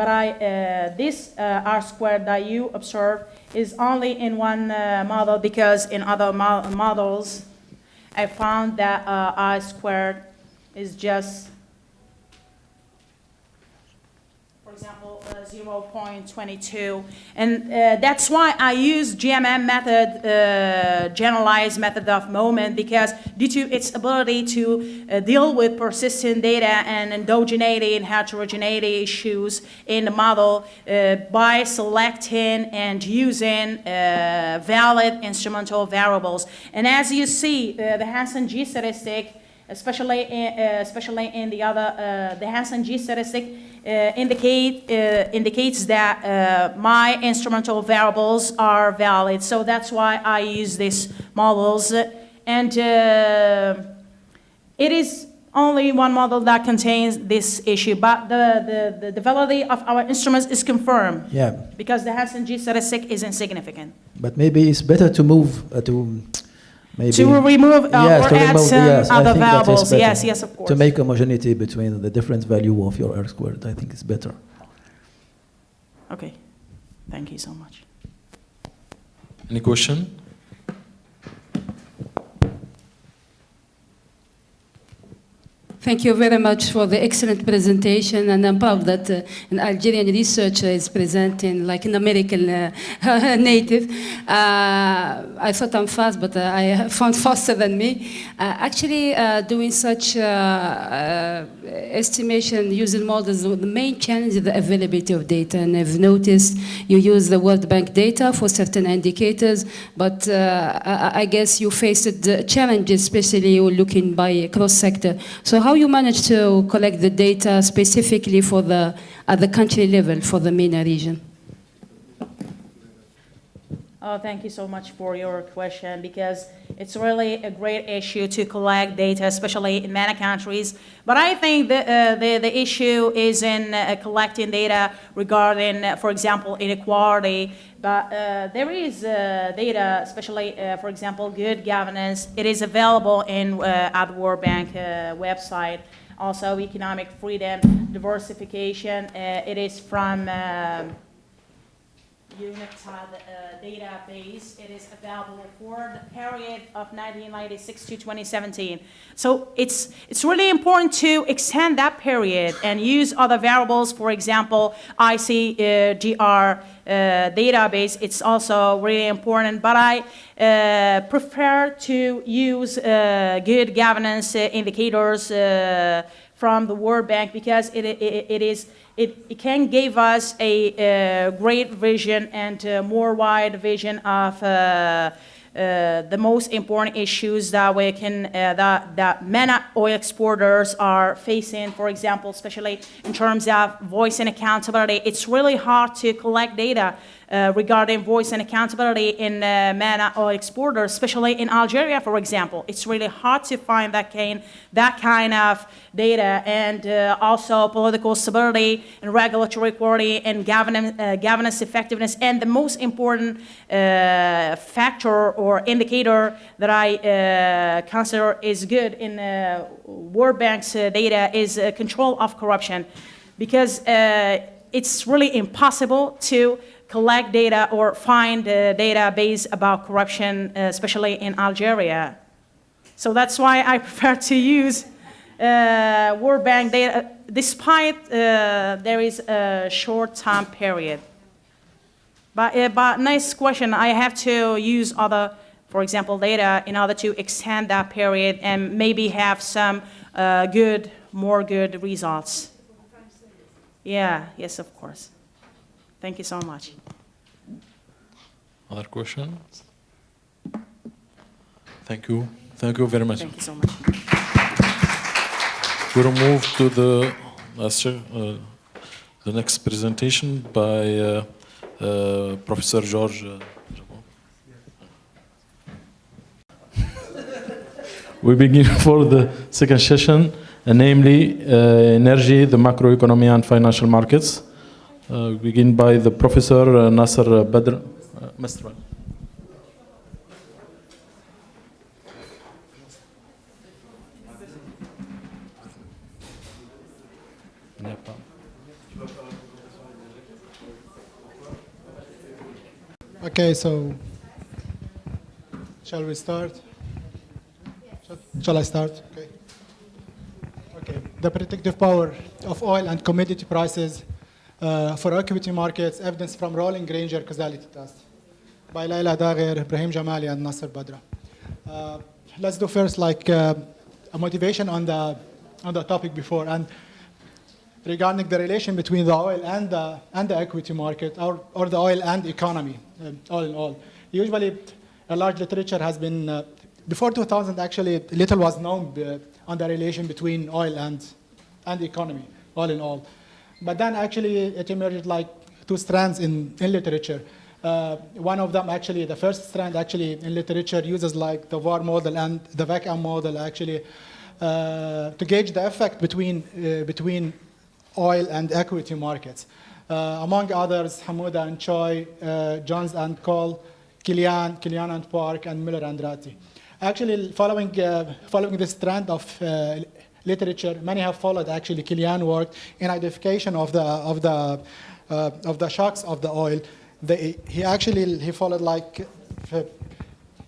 this R squared that you observe is only in one model, because in other models, I found that R squared is just, for example, 0.22, and that's why I use GMM method, generalized method of moment, because due to its ability to deal with persistent data and endogeneity and heterogeneity issues in the model by selecting and using valid instrumental variables. And as you see, the Hansen G statistic especially in the other, the Hansen G statistic indicates that my instrumental variables are valid. So that's why I use these models. And it is only one model that contains this issue, but the validity of our instruments is confirmed. Yeah. Because the Hansen G statistic is insignificant. But maybe it's better to move to maybe to remove or yes, to add remove, some yes, I other think that is variables. better. Yes, of course. To make homogeneity between the different value of your R squared, I think it's better. Okay, thank you so much. Any question? Thank you very much for the excellent presentation, and I'm proud that an Algerian researcher is presenting like an American native. I thought I'm fast, but I found faster than me. Actually, doing such estimation using models, the main challenge is the availability of data, and I've noticed you use the World Bank data for certain indicators, but I guess you faced the challenges, especially looking by cross-sector. So how you manage to collect the data specifically for at the country level for the MENA region? Oh, thank you so much for your question, because it's really a great issue to collect data, especially in MENA countries. But I think the issue is in collecting data regarding, for example, inequality. But there is data, especially, for example, good governance. It is available at the World Bank website. Also, economic freedom, diversification. It is from UNICTAD database. It is available for the period of 1996 to 2017. So it's really important to extend that period and use other variables. For example, ICGR database. It's also really important, but I prefer to use good governance indicators from the World Bank, because it can give us a great vision and more wide vision of the most important issues that we can that MENA oil exporters are facing. For example, especially in terms of voice and accountability, it's really hard to collect data regarding voice and accountability in MENA oil exporters, especially in Algeria, for example. It's really hard to find that kind of data, and also political stability and regulatory quality and governance effectiveness. And the most important factor or indicator that I consider is good in World Bank's data is control of corruption, because it's really impossible to collect data or find a database about corruption, especially in Algeria. So that's why I prefer to use World Bank data, despite there is a short time period. But nice question. I have to use other, for example, data in order to extend that period and maybe have some more good results. Yeah, yes, of course. Thank you so much. Other questions? Thank you. Thank you very much. Thank you so much. We'll move to the next presentation by Professor George. We begin for the second session, namely energy, the macroeconomy and financial markets. Begin by the Professor Nasser Badr Mastral. Okay, so shall we start? Shall I start? Okay. Okay. The predictive power of oil and commodity prices for equity markets, evidence from rolling Granger causality test by Laila Dagher, Ibrahim Jamali, and Nasser Badra. Let's do first like a motivation on the topic before, and regarding the relation between the oil and the equity market, or the oil and economy, all in all. Usually, a large literature has been before 2000, actually, little was known on the relation between oil and the economy, all in all. But then actually it emerged like two strands in literature. One of them actually, the first strand actually in literature uses like the VAR model and the vacuum model actually to gauge the effect between oil and equity markets. Among others, Hamouda and Choi, Jones and Cole, Kilian and Park, and Miller and Ratti. Actually, following this trend of literature, many have followed actually Kilian work in identification of the shocks of the oil. He followed like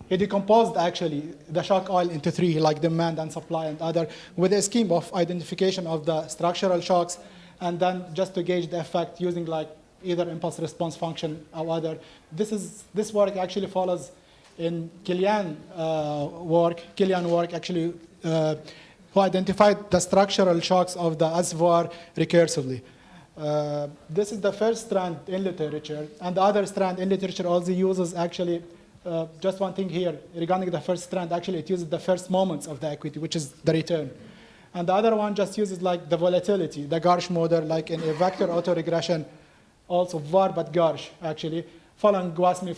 he decomposed actually the shock oil into three, like demand and supply and other, with a scheme of identification of the structural shocks, and then just to gauge the effect using like either impulse response function or other. This work actually follows in Kilian work actually who identified the structural shocks of the SVAR recursively. This is the first strand in literature, and the other strand in literature also uses actually, just one thing here, regarding the first strand, actually it uses the first moments of the equity, which is the return. And the other one just uses like the volatility, the Garsh model, like in a vector autoregression, also VAR, but Garsh actually, following Gwasmi,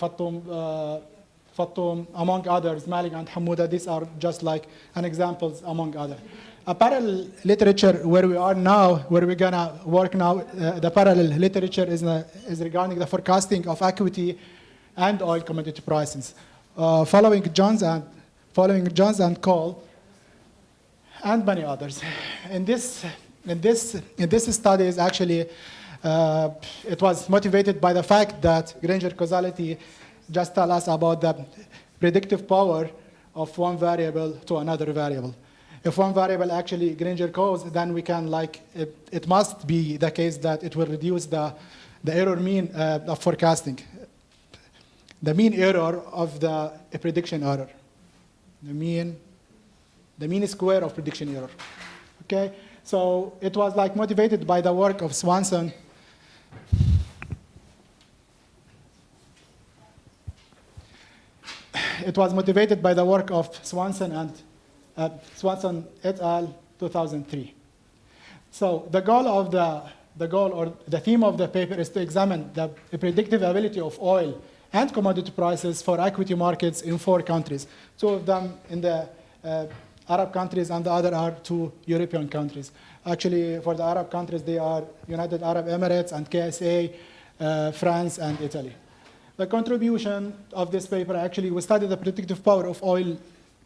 Fattoum, among others, Malik and Hamouda. These are just like an examples among others. A parallel literature where we are now, where we're gonna work now, the parallel literature is regarding the forecasting of equity and oil commodity prices. Following Jones and Cole, and many others. In this study is actually, it was motivated by the fact that Granger causality just tell us about the predictive power of one variable to another variable. If one variable actually Granger goes, then we can it must be the case that it will reduce the error mean of forecasting. The mean error of the prediction error. The mean square of prediction error. Okay, so it was like motivated by the work of Swanson. It was motivated by the work of Swanson and Swanson et al. 2003. So the goal or the theme of the paper is to examine the predictive ability of oil and commodity prices for equity markets in 4 countries. 2 of them in the Arab countries, and the other are 2 European countries. Actually, for the Arab countries, they are United Arab Emirates and KSA, France and Italy. The contribution of this paper, actually, we studied the predictive power of oil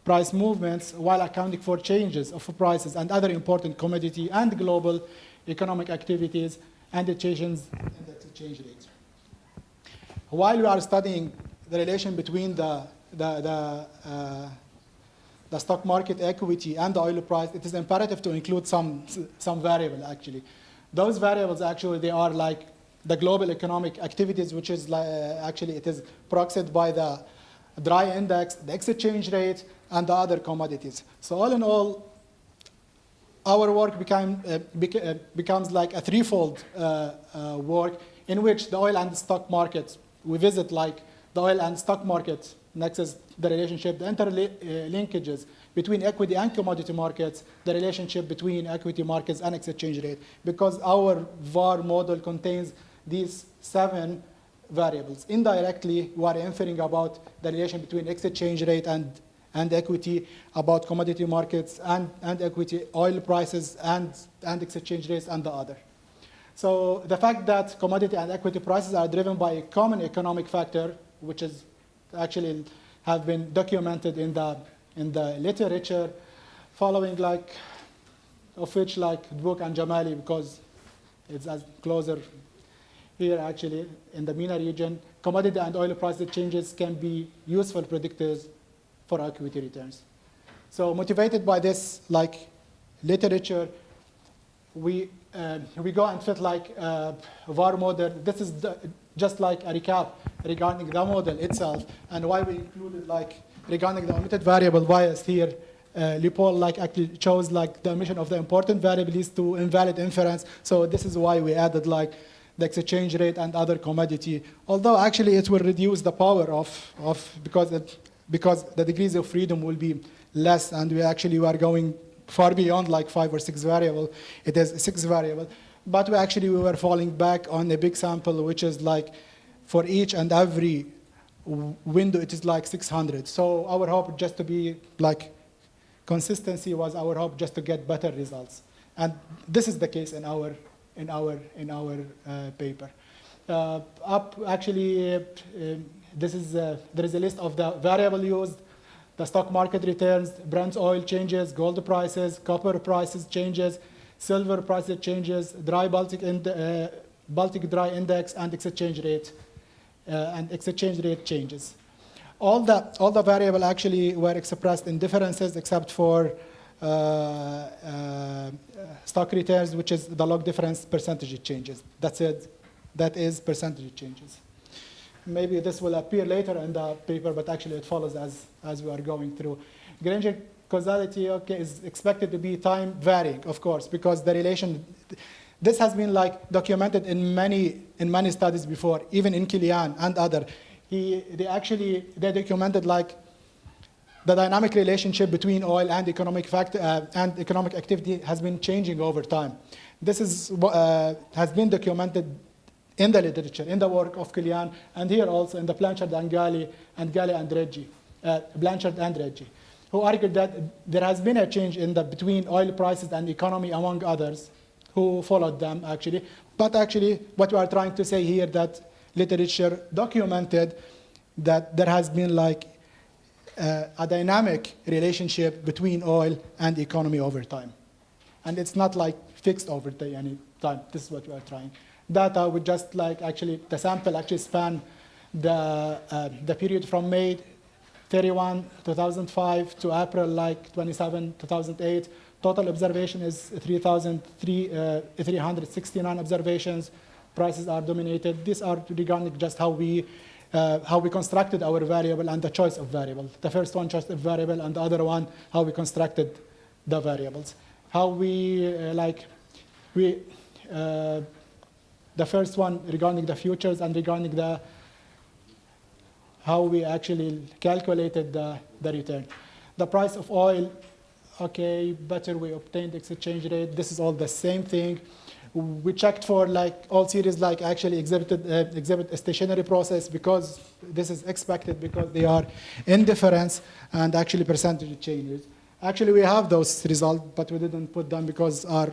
price movements while accounting for changes of prices and other important commodity and global economic activities and the changes in the exchange rates. While we are studying the relation between the stock market equity and the oil price, it is imperative to include some variable, actually. Those variables, actually, they are like the global economic activities, which is actually, it is proxied by the dry index, the exchange rate, and the other commodities. So all in all, our work becomes like a threefold work in which the oil and stock markets, we visit like the oil and stock market, next is the relationship, the interlinkages between equity and commodity markets, the relationship between equity markets and exchange rate, because our VAR model contains these 7 variables. Indirectly, we are inferring about the relation between exchange rate and equity, about commodity markets and equity, oil prices and exchange rates and the other. So the fact that commodity and equity prices are driven by a common economic factor, which is actually have been documented in the literature, following like, of which like Dwook and Jamali, because it's as closer here actually in the MENA region, commodity and oil price changes can be useful predictors for equity returns. So motivated by this like literature, we go and fit like VAR model. This is just like a recap regarding the model itself and why we included like regarding the omitted variable bias here. Leopold like actually chose like the omission of the important variable leads to invalid inference. So this is why we added like the exchange rate and other commodity. Although actually it will reduce the power of because because the degrees of freedom will be less, and we are going far beyond like 5 or 6 variable. It is 6 variable, but we were falling back on a big sample, which is like for each and every window, it is like 600. So our hope just to be like consistency was our hope just to get better results, and this is the case in our paper. This is there is a list of the variable used, the stock market returns, Brent oil changes, gold prices, copper prices changes, silver prices changes, Baltic dry index, and exchange rate changes. All the variable actually were expressed in differences except for stock returns, which is the log difference percentage changes. That's it. That is percentage changes. Maybe this will appear later in the paper, but actually it follows as we are going through. Granger causality, is expected to be time varying, of course, because the relation. This has been like documented in many studies before, even in Kilian and other. They documented like the dynamic relationship between oil and economic activity has been changing over time. This is has been documented in the literature, in the work of Kilian, and here also in the Blanchard and Gali and Blanchard and Reggie, who argued that there has been a change between oil prices and economy, among others, who followed them actually. But actually, what we are trying to say here that literature documented that there has been like a dynamic relationship between oil and economy over time. And it's not like fixed over any time. This is what we are trying. Data would just like the sample actually span the period from May 31, 2005 to April 27, 2008. Total observation is 3,369 observations. Prices are dominated. These are regarding just how we constructed our variable and the choice of variable. The first one, choice of variable, and the other one, how we constructed the variables. How the first one regarding the futures and regarding how we actually calculated the return. The price of oil, better we obtained exchange rate. This is all the same thing. We checked for all series actually exhibit a stationary process because this is expected because they are indifference and actually percentage changes. Actually, we have those results, but we didn't put them because are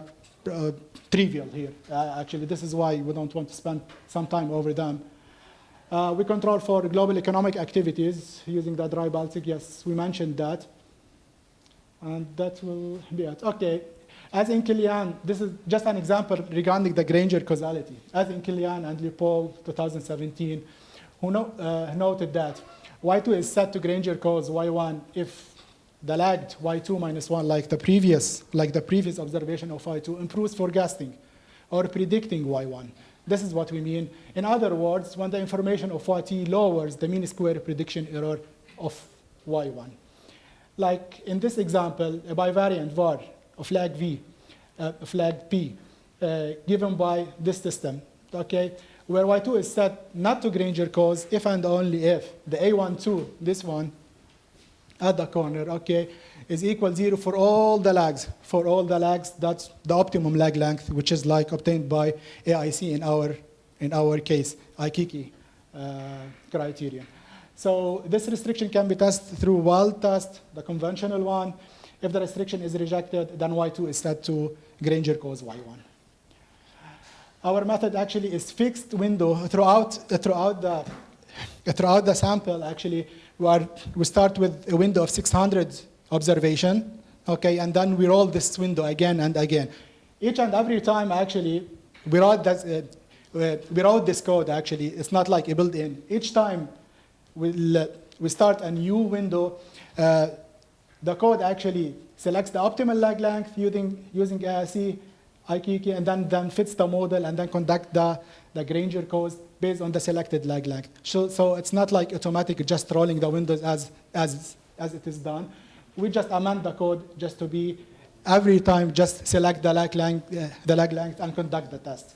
trivial here. Actually, this is why we don't want to spend some time over them. We control for global economic activities using the dry Baltic. Yes, we mentioned that. And that will be it. As in Kilian, this is just an example regarding the Granger causality. As in Kilian and Leopold 2017, who noted that Y2 is set to Granger cause Y1 if the lagged Y2 minus 1, like the previous observation of Y2, improves forecasting or predicting Y1. This is what we mean. In other words, when the information of YT lowers the mean square prediction error of Y1. Like in this example, a bivariant var of lag V, flag P, given by this system, where Y2 is set not to Granger cause if and only if the A12, this one, at the corner, is equal 0 for all the lags. For all the lags, that's the optimum lag length, which is obtained by AIC in our case, IKIKI criterion. So this restriction can be tested through wild test, the conventional one. If the restriction is rejected, then Y2 is set to Granger cause Y1. Our method actually is fixed window throughout the sample. Actually, we start with a window of 600 observation, and then we roll this window again and again. Each and every time, actually, we wrote this code. Actually, it's not like a built-in. Each time we start a new window, the code actually selects the optimal lag length using AIC, IKIKI, and then fits the model and then conduct the Granger cause based on the selected lag length. So it's not like automatic, just rolling the windows as it is done. We just amend the code just to be every time just select the lag length and conduct the test.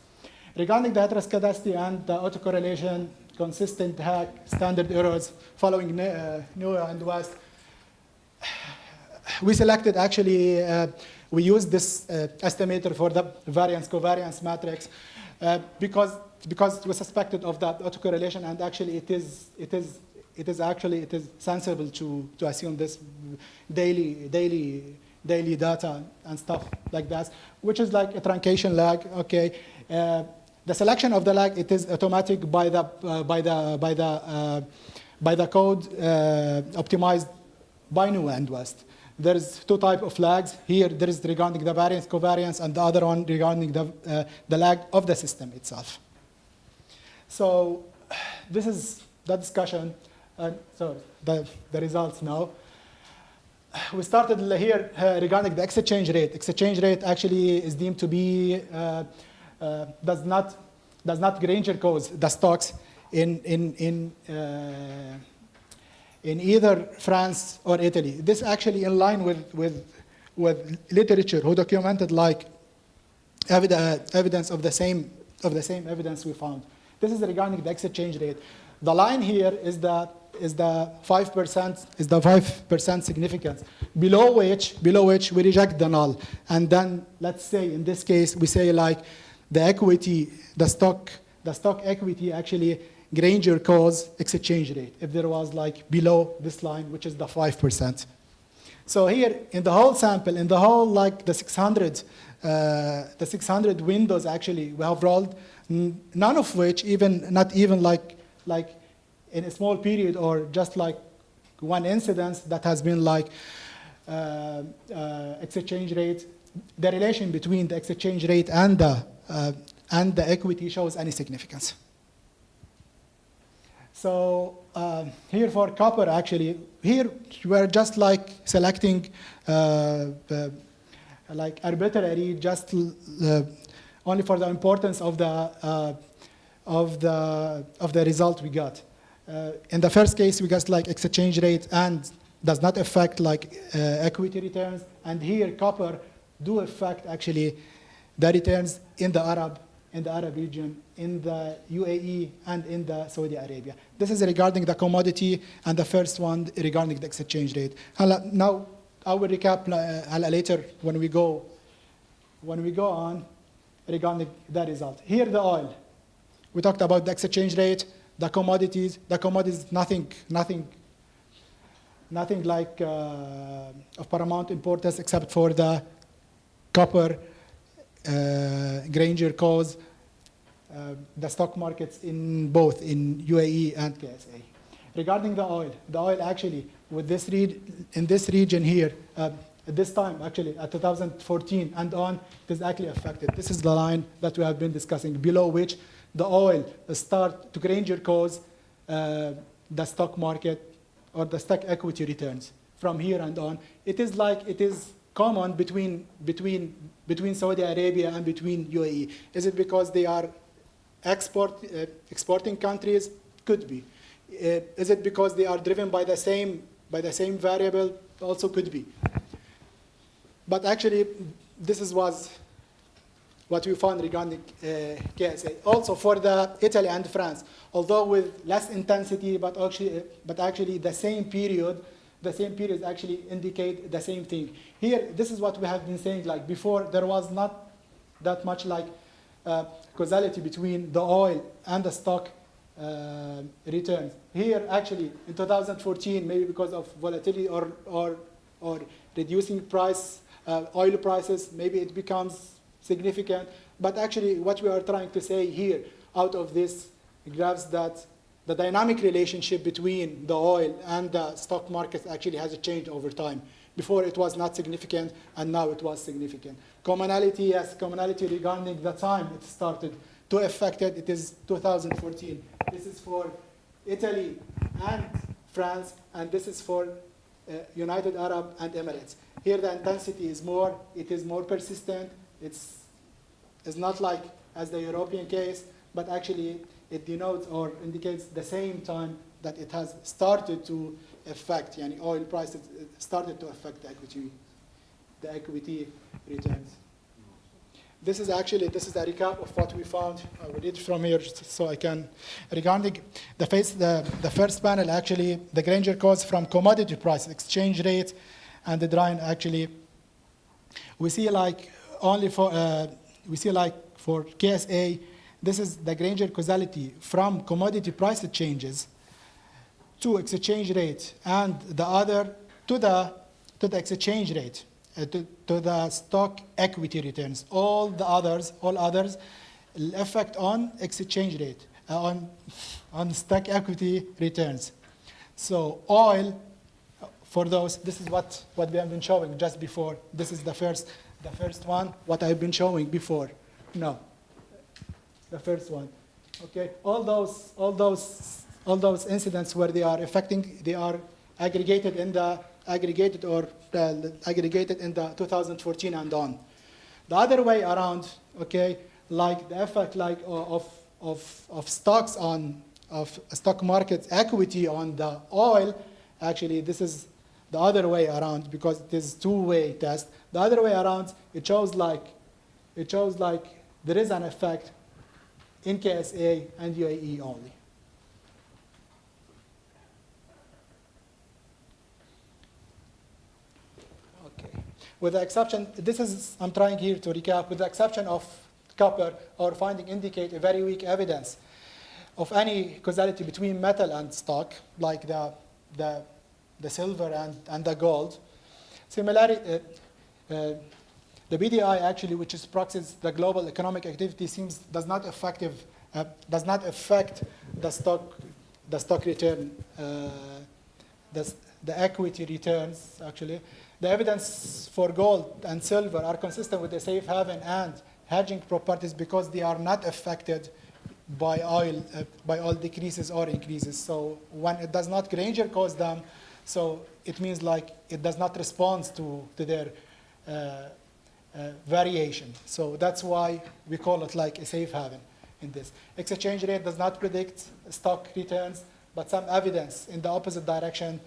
Regarding the heteroscedasticity and the autocorrelation consistent hack, standard errors, following NOAA and WEST. We selected actually, we used this estimator for the variance-covariance matrix because it was suspected of that autocorrelation, and actually it is sensible to assume this daily data and stuff like that, which is like a truncation lag. Okay, the selection of the lag, it is automatic by the code optimized by NOAA and WEST. There's two types of lags. Here, there is regarding the variance covariance, and the other one regarding the lag of the system itself. So this is the discussion. So the results now. We started here regarding the exchange rate. Exchange rate actually is deemed to be does not Granger cause the stocks in either France or Italy. This actually in line with literature who documented like evidence of the same evidence we found. This is regarding the exchange rate. The line here is the 5% significance, below which we reject the null. And then let's say in this case we say like the equity, the stock equity actually Granger cause exchange rate if there was like below this line, which is the 5%. So here in the whole sample, in the whole like the 600 windows actually we have rolled, none of which not even like in a small period or just like one incidence that has been like exchange rate, the relation between the exchange rate and the equity shows any significance. So here for copper, actually, here we're just like selecting like arbitrary, just only for the importance of the result we got. In the first case, we got like exchange rate and does not affect like equity returns. And here, copper do affect actually the returns in the Arab region, in the UAE, and in the Saudi Arabia. This is regarding the commodity, and the first one regarding the exchange rate. Now, I will recap later when we go on regarding the result. Here, the oil. We talked about the exchange rate, the commodities. The commodities, nothing like of paramount importance except for the copper. Granger cause the stock markets in both in UAE and KSA. Regarding the oil actually with this in this region here at this time actually at 2014 and on it is actually affected. This is the line that we have been discussing, below which the oil start to Granger cause the stock market or the stock equity returns from here and on. It is common between Saudi Arabia and between UAE. Is it because they are exporting countries? Could be. Is it because they are driven by the same variable? Also could be. But actually, this was what we found regarding KSA. Also for the Italy and France, although with less intensity, but actually the same period actually indicate the same thing. Here, this is what we have been saying, like before, there was not that much like causality between the oil and the stock returns. Here, actually, in 2014, maybe because of volatility or reducing oil prices, maybe it becomes significant. But actually, what we are trying to say here out of this graphs that the dynamic relationship between the oil and the stock market actually has changed over time. Before it was not significant, and now it was significant. Commonality, yes, commonality regarding the time it started to affect it. It is 2014. This is for Italy and France, and this is for United Arab and Emirates. Here the intensity is more. It is more persistent. It's not like as the European case, but actually it denotes or indicates the same time that it has started to affect, oil prices started to affect the equity returns. This is a recap of what we found. I will read from here so I can. Regarding the first panel, actually, the Granger codes from commodity price, exchange rate, and the drawing. Actually, we see like only for for KSA, this is the Granger causality from commodity price changes to exchange rate, and the other to the exchange rate. To the stock equity returns. All others effect on exchange rate, on stock equity returns. So oil, for those, this is what we have been showing just before. This is the first one, what I've been showing before. No, the first one. Okay, all those incidents where they are aggregated in the 2014 and on. The other way around, okay, like the effect like of stocks of stock market equity on the oil, actually this is the other way around because it is two-way test. The other way around, it shows like there is an effect in KSA and UAE only. With the exception, I'm trying here to recap, with the exception of copper, our findings indicate a very weak evidence of any causality between metal and stock, like the silver and the gold. Similarly, the BDI actually, which is proxies the global economic activity, does not affect the stock return, the equity returns actually. The evidence for gold and silver are consistent with the safe haven and hedging properties because they are not affected by oil decreases or increases. So when it does not Granger cause them, so it means like it does not respond to their variation. So that's why we call it like a safe haven in this. Exchange rate does not predict stock returns, but some evidence in the opposite direction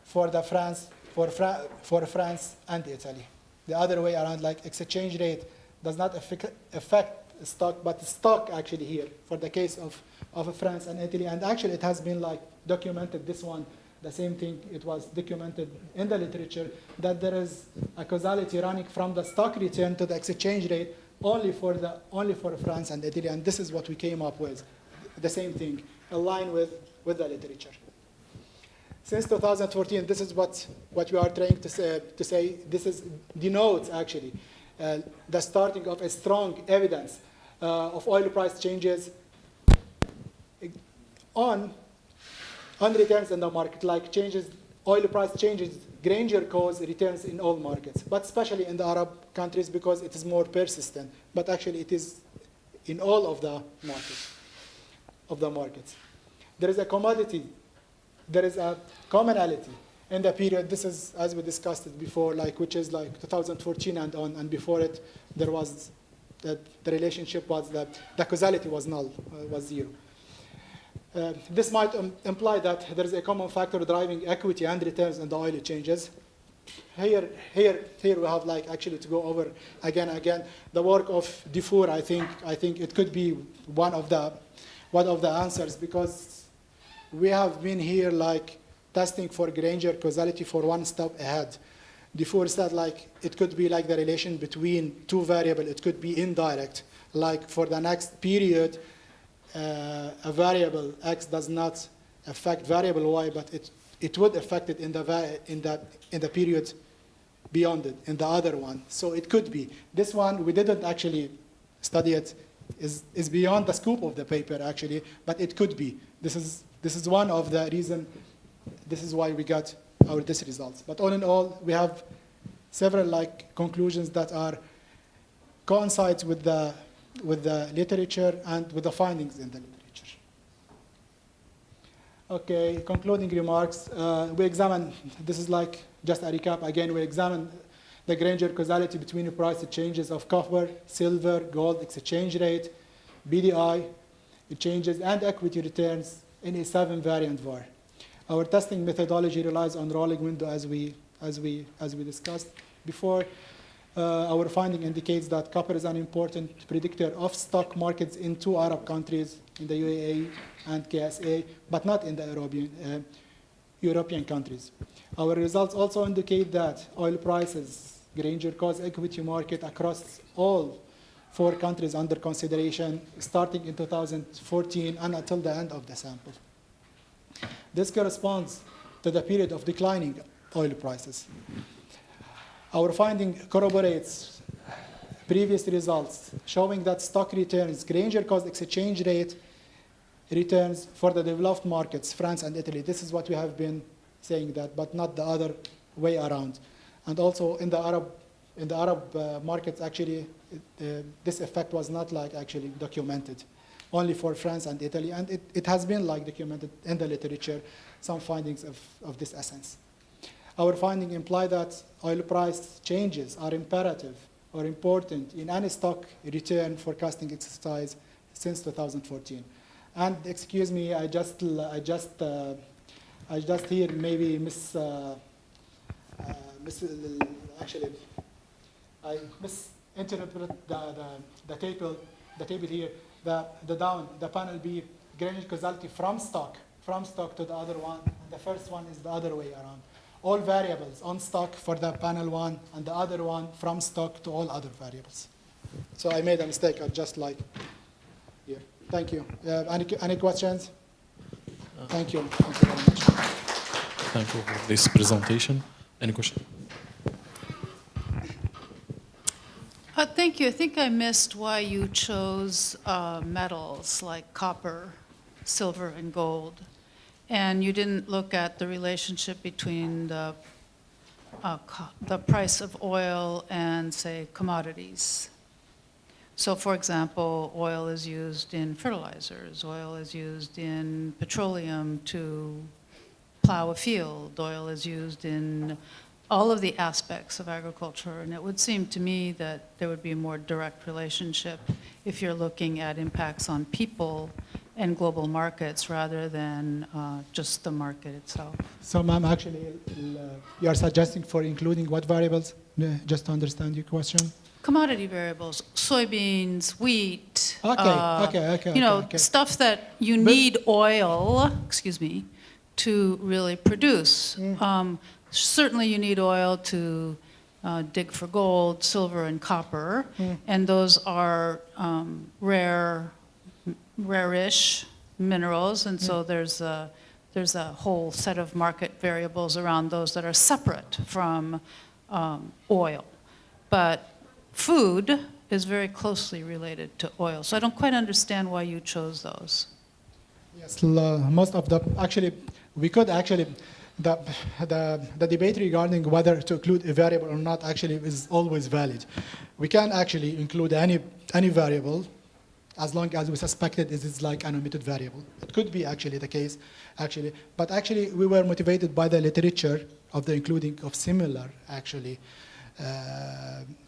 for France and Italy. The other way around, like exchange rate does not affect stock, but stock actually here for the case of France and Italy. And actually it has been like documented, this one, the same thing, it was documented in the literature that there is a causality running from the stock return to the exchange rate only for France and Italy. And this is what we came up with, the same thing, aligned with the literature. Since 2014, this is what we are trying to say. This denotes actually the starting of a strong evidence of oil price changes on returns in the market, like oil price changes, Granger cause returns in all markets, but especially in the Arab countries because it is more persistent. But actually, it is in all of the markets. There is a commodity. There is a commonality in the period. This is, as we discussed it before, like which is like 2014 and on, and before it, there was the relationship was that the causality was null, was zero. This might imply that there is a common factor driving equity and returns in the oil changes. Here we have like actually to go over again the work of Dufour. I think it could be one of the answers because we have been here like testing for Granger causality for one step ahead. Dufour said like it could be like the relation between two variables. It could be indirect, like for the next period, a variable X does not affect variable Y, but it would affect it in the period beyond it, in the other one. So it could be. This one we didn't actually study it. Is beyond the scope of the paper actually, but it could be. This is one of the reasons. This is why we got this results. But all in all, we have several like conclusions that are coincides with the literature and with the findings in the literature. Okay, concluding remarks. We examine. This is like just a recap again. We examine the Granger causality between the price changes of copper, silver, gold, exchange rate, BDI, changes, and equity returns in a 7-variant VAR. Our testing methodology relies on rolling window as we discussed before. Our finding indicates that copper is an important predictor of stock markets in 2 Arab countries, in the UAE and KSA, but not in the European countries. Our results also indicate that oil prices, Granger cause equity market across all 4 countries under consideration, starting in 2014 and until the end of the sample. This corresponds to the period of declining oil prices. Our finding corroborates previous results, showing that stock returns, Granger cost exchange rate returns for the developed markets, France and Italy. This is what we have been saying that, but not the other way around. And also in the Arab markets, actually, this effect was not like actually documented, only for France and Italy. And it has been like documented in the literature, some findings of this essence. Our findings imply that oil price changes are imperative or important in any stock return forecasting exercise since 2014. And excuse me, I just hear maybe actually, I misinterpret the table here. The panel B, Granger causality from stock to the other one, and the first one is the other way around. All variables on stock for the panel 1, and the other one from stock to all other variables. So I made a mistake, just like here. Thank you. Any questions? Thank you. Thank you very much. Thank you for this presentation. Any question? Thank you. I think I missed why you chose metals like copper, silver, and gold. And you didn't look at the relationship between the price of oil and, say, commodities. So, for example, oil is used in fertilizers. Oil is used in petroleum to plow a field. Oil is used in all of the aspects of agriculture. And it would seem to me that there would be a more direct relationship if you're looking at impacts on people and global markets rather than just the market itself. So, ma'am, actually, you are suggesting for including what variables? Just to understand your question. Commodity variables, soybeans, wheat. Okay. Stuff that you need oil, to really produce. Certainly, you need oil to dig for gold, silver, and copper, and those are rare-ish minerals, and so there's a whole set of market variables around those that are separate from oil. But food is very closely related to oil, so I don't quite understand why you chose those. Yes, most of the, actually, we could actually, the debate regarding whether to include a variable or not actually is always valid. We can actually include any variable as long as we suspect it is like an omitted variable. It could be actually the case, actually. But actually, we were motivated by the literature of the including of similar, actually,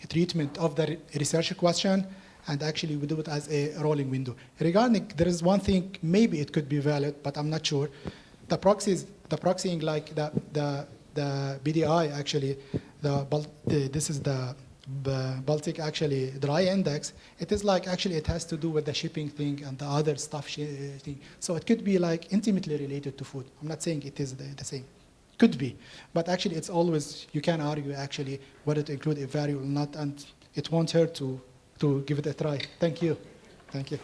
treatment of the research question, and actually we do it as a rolling window. Regarding, there is one thing, maybe it could be valid, but I'm not sure. The proxying like the BDI, actually, this is the Baltic actually dry index. It is like actually it has to do with the shipping thing and the other stuff thing. So it could be like intimately related to food. I'm not saying it is the same. Could be, but actually it's always, you can argue actually whether to include a variable or not, and it won't hurt to give it a try. Thank you. Thank you.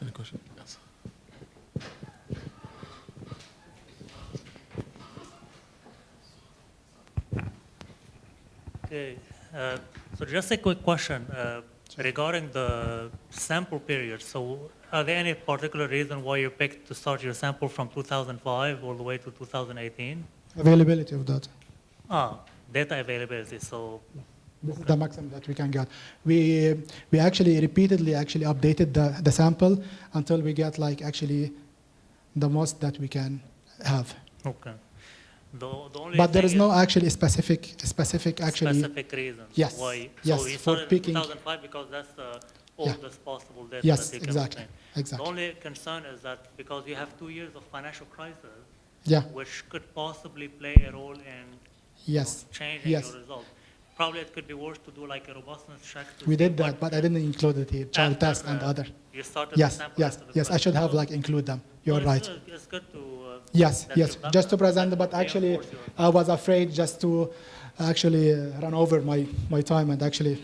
Any question? Yes. Okay, so just a quick question regarding the sample period. So are there any particular reason why you picked to start your sample from 2005 all the way to 2018? Availability of data. Data availability, so. This is the maximum that we can get. We actually repeatedly actually updated the sample until we get like actually the most that we can have. Okay. But there is no actually specific actually. Specific reasons. Yes. Why? Yes. So you For started picking. in 2005 because that's the oldest possible data. Yes. That you Exactly. can Exactly. The only concern is that because you have 2 years of financial crisis, yeah, which could possibly play a role in changing your result. probably it could be worse to do like a robustness check. We did that, but I didn't include it here. Child After, test and other. You started Yes, the sample yes, after the yes. I first. should have like include them. You're No, right. It's good to. Yes, that yes. you've done Just to that. present, but Okay, actually, of course you I was afraid just to actually run over my time and actually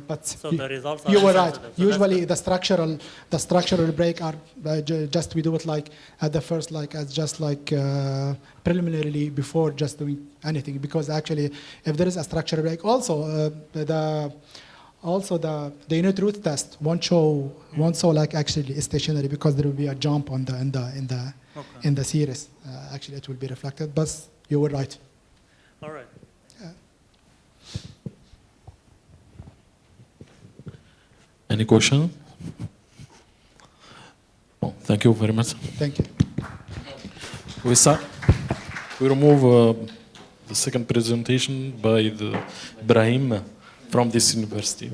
but So the results are you were right. insensitive. So Usually the structural break are just we do it like at the first like as just like preliminarily before just doing anything, because actually if there is a structural break also the unit root test won't show like actually stationary, because there will be a jump on the in the series. Actually it will be reflected, but you were right. All right. Any question? Oh, thank you very much. Thank you. We remove the second presentation by the Ibrahim from this university.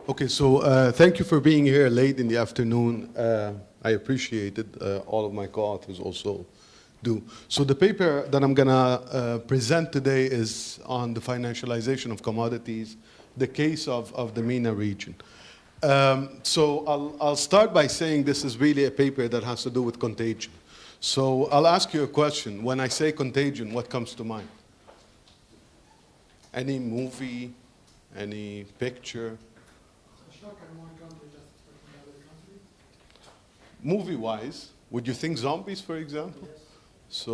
Okay, so thank you for being here late in the afternoon. I appreciate it. All of my co-authors also do. So the paper that I'm going to present today is on the financialization of commodities, the case of the MENA region. So I'll start by saying this is really a paper that has to do with contagion. So I'll ask you a question. When I say contagion, what comes to mind? Any movie, any picture? Movie-wise, would you think zombies, for example? Yes.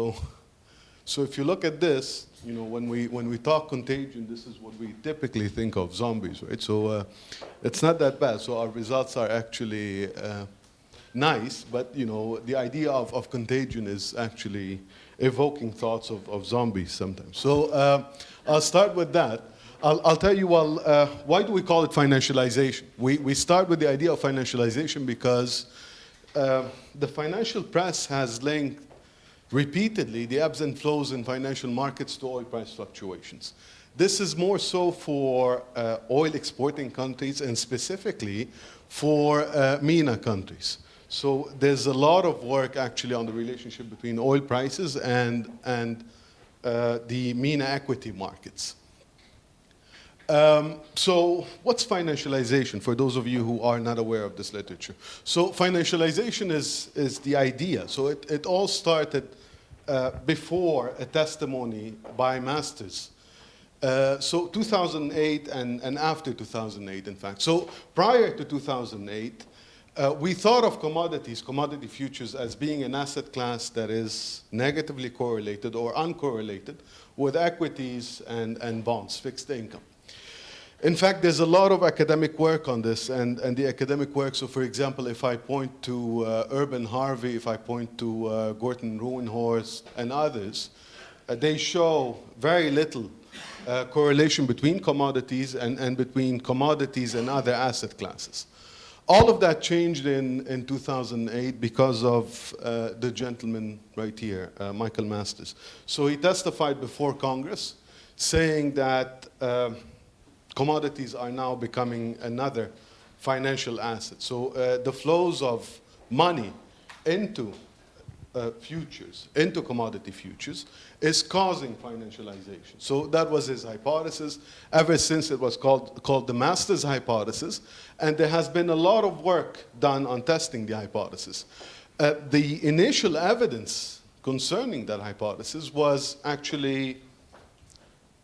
So if you look at this, you know, when we talk contagion, this is what we typically think of, zombies, right? So it's not that bad. So our results are actually nice, but you know, the idea of contagion is actually evoking thoughts of zombies sometimes. So I'll start with that. I'll tell you, well, why do we call it financialization? We start with the idea of financialization because the financial press has linked repeatedly the ebbs and flows in financial markets to oil price fluctuations. This is more so for oil exporting countries and specifically for MENA countries. So there's a lot of work actually on the relationship between oil prices and the MENA equity markets. So what's financialization for those of you who are not aware of this literature? So financialization is the idea. So it all started before a testimony by masters. So 2008 and after 2008, in fact. So prior to 2008, we thought of commodity futures, as being an asset class that is negatively correlated or uncorrelated with equities and bonds, fixed income. In fact, there's a lot of academic work on this, and the academic work, so for example, if I point to Urban Harvey, if I point to Gorton Ruwenhorst and others, they show very little correlation between commodities and between commodities and other asset classes. All of that changed in 2008 because of the gentleman right here, Michael Masters. So he testified before Congress saying that commodities are now becoming another financial asset. So the flows of money into futures, into commodity futures, is causing financialization. So that was his hypothesis. Ever since, it was called the Masters hypothesis, and there has been a lot of work done on testing the hypothesis. The initial evidence concerning that hypothesis was actually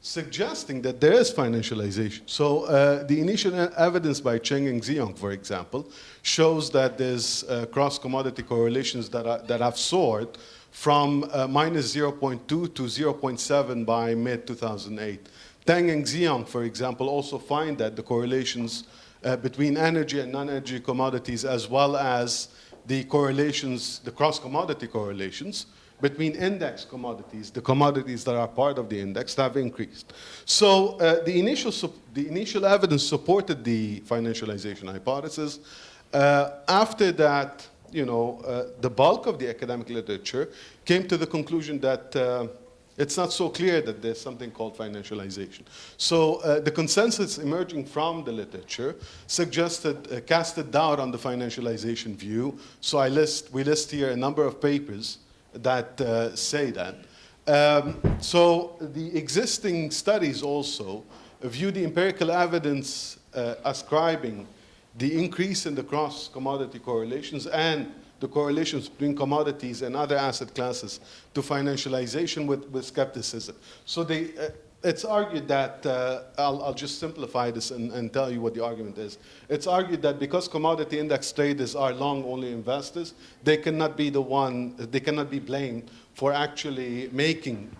suggesting that there is financialization. So the initial evidence by Cheng and Xiong, for example, shows that there's cross-commodity correlations that have soared from minus 0.2 to 0.7 by mid-2008. Tang and Xiong, for example, also find that the correlations between energy and non-energy commodities, as well as the correlations, the cross-commodity correlations between index commodities, the commodities that are part of the index, have increased. So the initial evidence supported the financialization hypothesis. After that, the bulk of the academic literature came to the conclusion that it's not so clear that there's something called financialization. So the consensus emerging from the literature suggested, casted doubt on the financialization view. So we list here a number of papers that say that. So the existing studies also view the empirical evidence ascribing the increase in the cross-commodity correlations and the correlations between commodities and other asset classes to financialization with skepticism. So it's argued that, I'll just simplify this and tell you what the argument is. It's argued that because commodity index traders are long-only investors, they cannot be blamed for actually making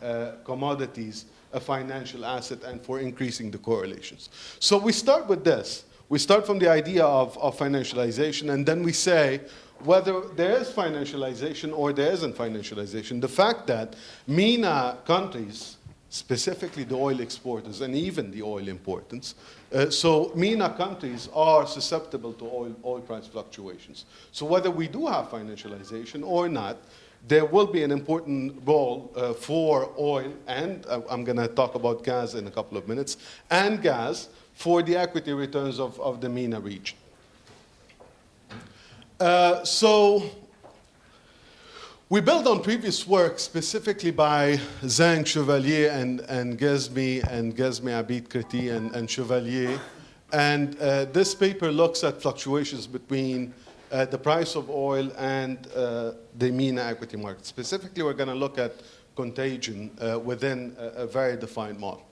commodities a financial asset and for increasing the correlations. So we start with this. We start from the idea of financialization, and then we say whether there is financialization or there isn't financialization. The fact that MENA countries, specifically the oil exporters and even the oil importers, so MENA countries are susceptible to oil price fluctuations. So whether we do have financialization or not, there will be an important role for oil, and I'm going to talk about gas in a couple of minutes, and gas for the equity returns of the MENA region. So we build on previous work, specifically by Zhang, Chevalier, and Ghazmi Abid Kriti and Chevalier. And this paper looks at fluctuations between the price of oil and the MENA equity market. Specifically, we're going to look at contagion within a very defined model.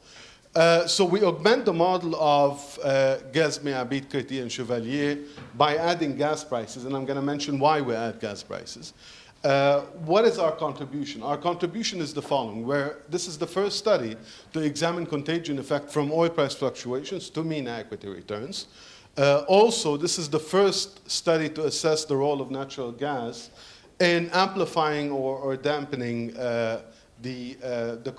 So we augment the model of Ghazmi, Abid Kriti, and Chevalier by adding gas prices, and I'm going to mention why we add gas prices. What is our contribution? Our contribution is the following, where this is the first study to examine contagion effect from oil price fluctuations to MENA equity returns. Also, this is the first study to assess the role of natural gas in amplifying or dampening the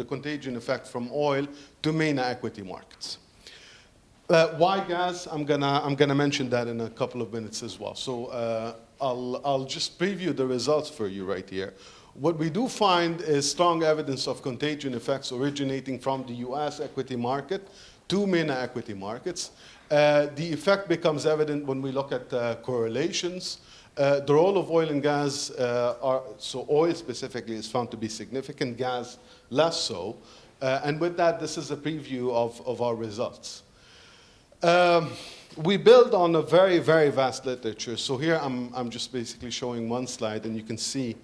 contagion effect from oil to MENA equity markets. Why gas? I'm gonna mention that in a couple of minutes as well. So I'll just preview the results for you right here. What we do find is strong evidence of contagion effects originating from the US equity market to MENA equity markets. The effect becomes evident when we look at correlations. The role of oil and gas, so oil specifically is found to be significant, gas less so. And with that, this is a preview of our results. We build on a very, very vast literature. So here I'm just basically showing one slide, and you can see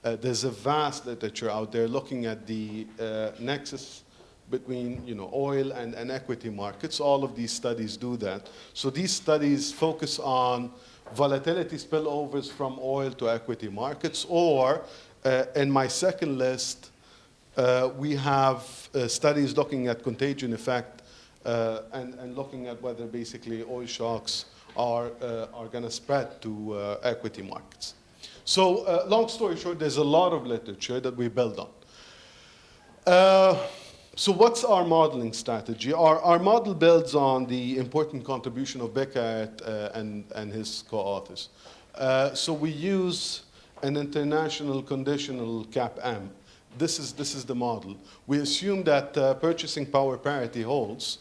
there's a vast literature out there looking at the nexus between oil and equity markets. All of these studies do that. So these studies focus on volatility spillovers from oil to equity markets, or in my second list, we have studies looking at contagion effect and looking at whether basically oil shocks are going to spread to equity markets. So long story short, there's a lot of literature that we build on. So what's our modeling strategy? Our model builds on the important contribution of Beckett and his co-authors. So we use an international conditional CAP-M. This is the model. We assume that purchasing power parity holds,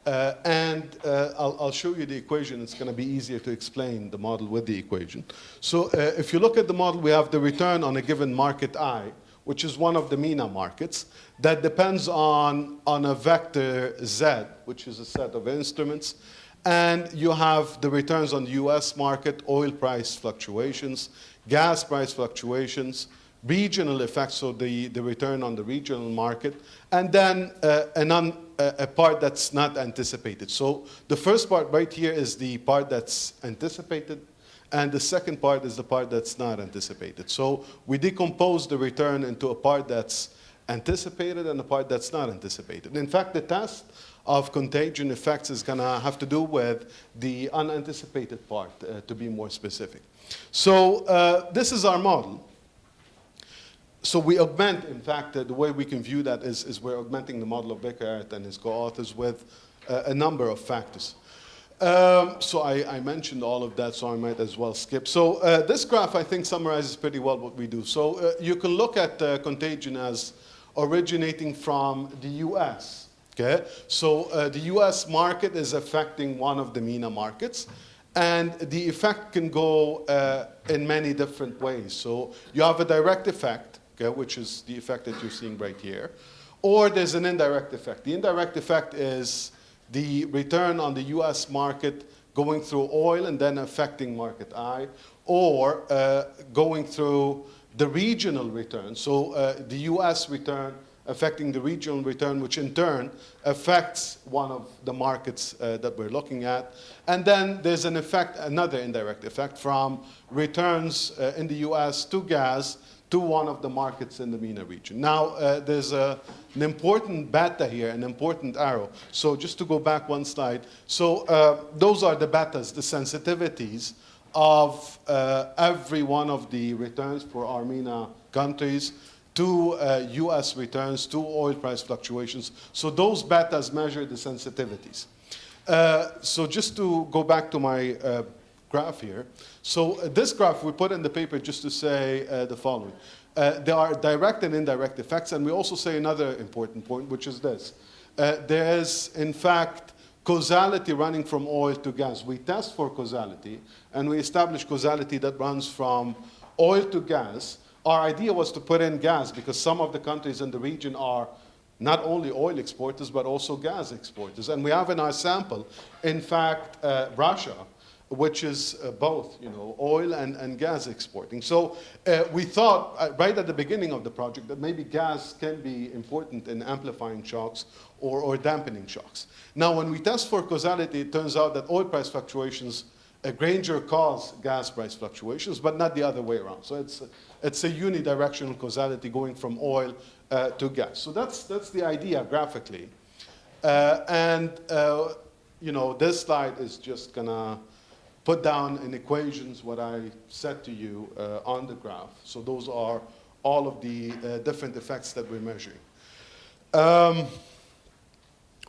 and I'll show you the equation. It's going to be easier to explain the model with the equation. So if you look at the model, we have the return on a given market I, which is one of the MENA markets, that depends on a vector Z, which is a set of instruments. And you have the returns on the US market, oil price fluctuations, gas price fluctuations, regional effects, so the return on the regional market, and then a part that's not anticipated. So the first part right here is the part that's anticipated, And the second part is the part that's not anticipated. So we decompose the return into a part that's anticipated and a part that's not anticipated. In fact, the test of contagion effects is going to have to do with the unanticipated part, to be more specific. So this is our model. So we augment, in fact, the way we can view that is we're augmenting the model of Becker and his co-authors with a number of factors. So I mentioned all of that, so I might as well skip. So this graph, I think, summarizes pretty well what we do. So you can look at contagion as originating from the US. Okay? So the US market is affecting one of the MENA markets, and the effect can go in many different ways. So you have a direct effect, okay, which is the effect that you're seeing right here, or there's an indirect effect. The indirect effect is the return on the US market going through oil and then affecting market I, or going through the regional return. So the US return affecting the regional return, which in turn affects one of the markets that we're looking at. And then there's an effect, another indirect effect from returns in the US to gas to one of the markets in the MENA region. Now, there's an important beta here, an important arrow. So just to go back one slide. So those are the betas, the sensitivities of every one of the returns for our MENA countries to US returns, to oil price fluctuations. So those betas measure the sensitivities. So just to go back to my graph here. So this graph we put in the paper just to say the following. There are direct and indirect effects, and we also say another important point, which is this. There is, in fact, causality running from oil to gas. We test for causality, and we establish causality that runs from oil to gas. Our idea was to put in gas because some of the countries in the region are not only oil exporters, but also gas exporters. And we have in our sample, in fact, Russia, which is both, oil and gas exporting. So we thought right at the beginning of the project that maybe gas can be important in amplifying shocks or dampening shocks. Now, when we test for causality, it turns out that oil price fluctuations Granger cause gas price fluctuations, but not the other way around. So it's a unidirectional causality going from oil to gas. So that's the idea graphically. This slide is just gonna put down in equations what I said to you on the graph. So those are all of the different effects that we're measuring.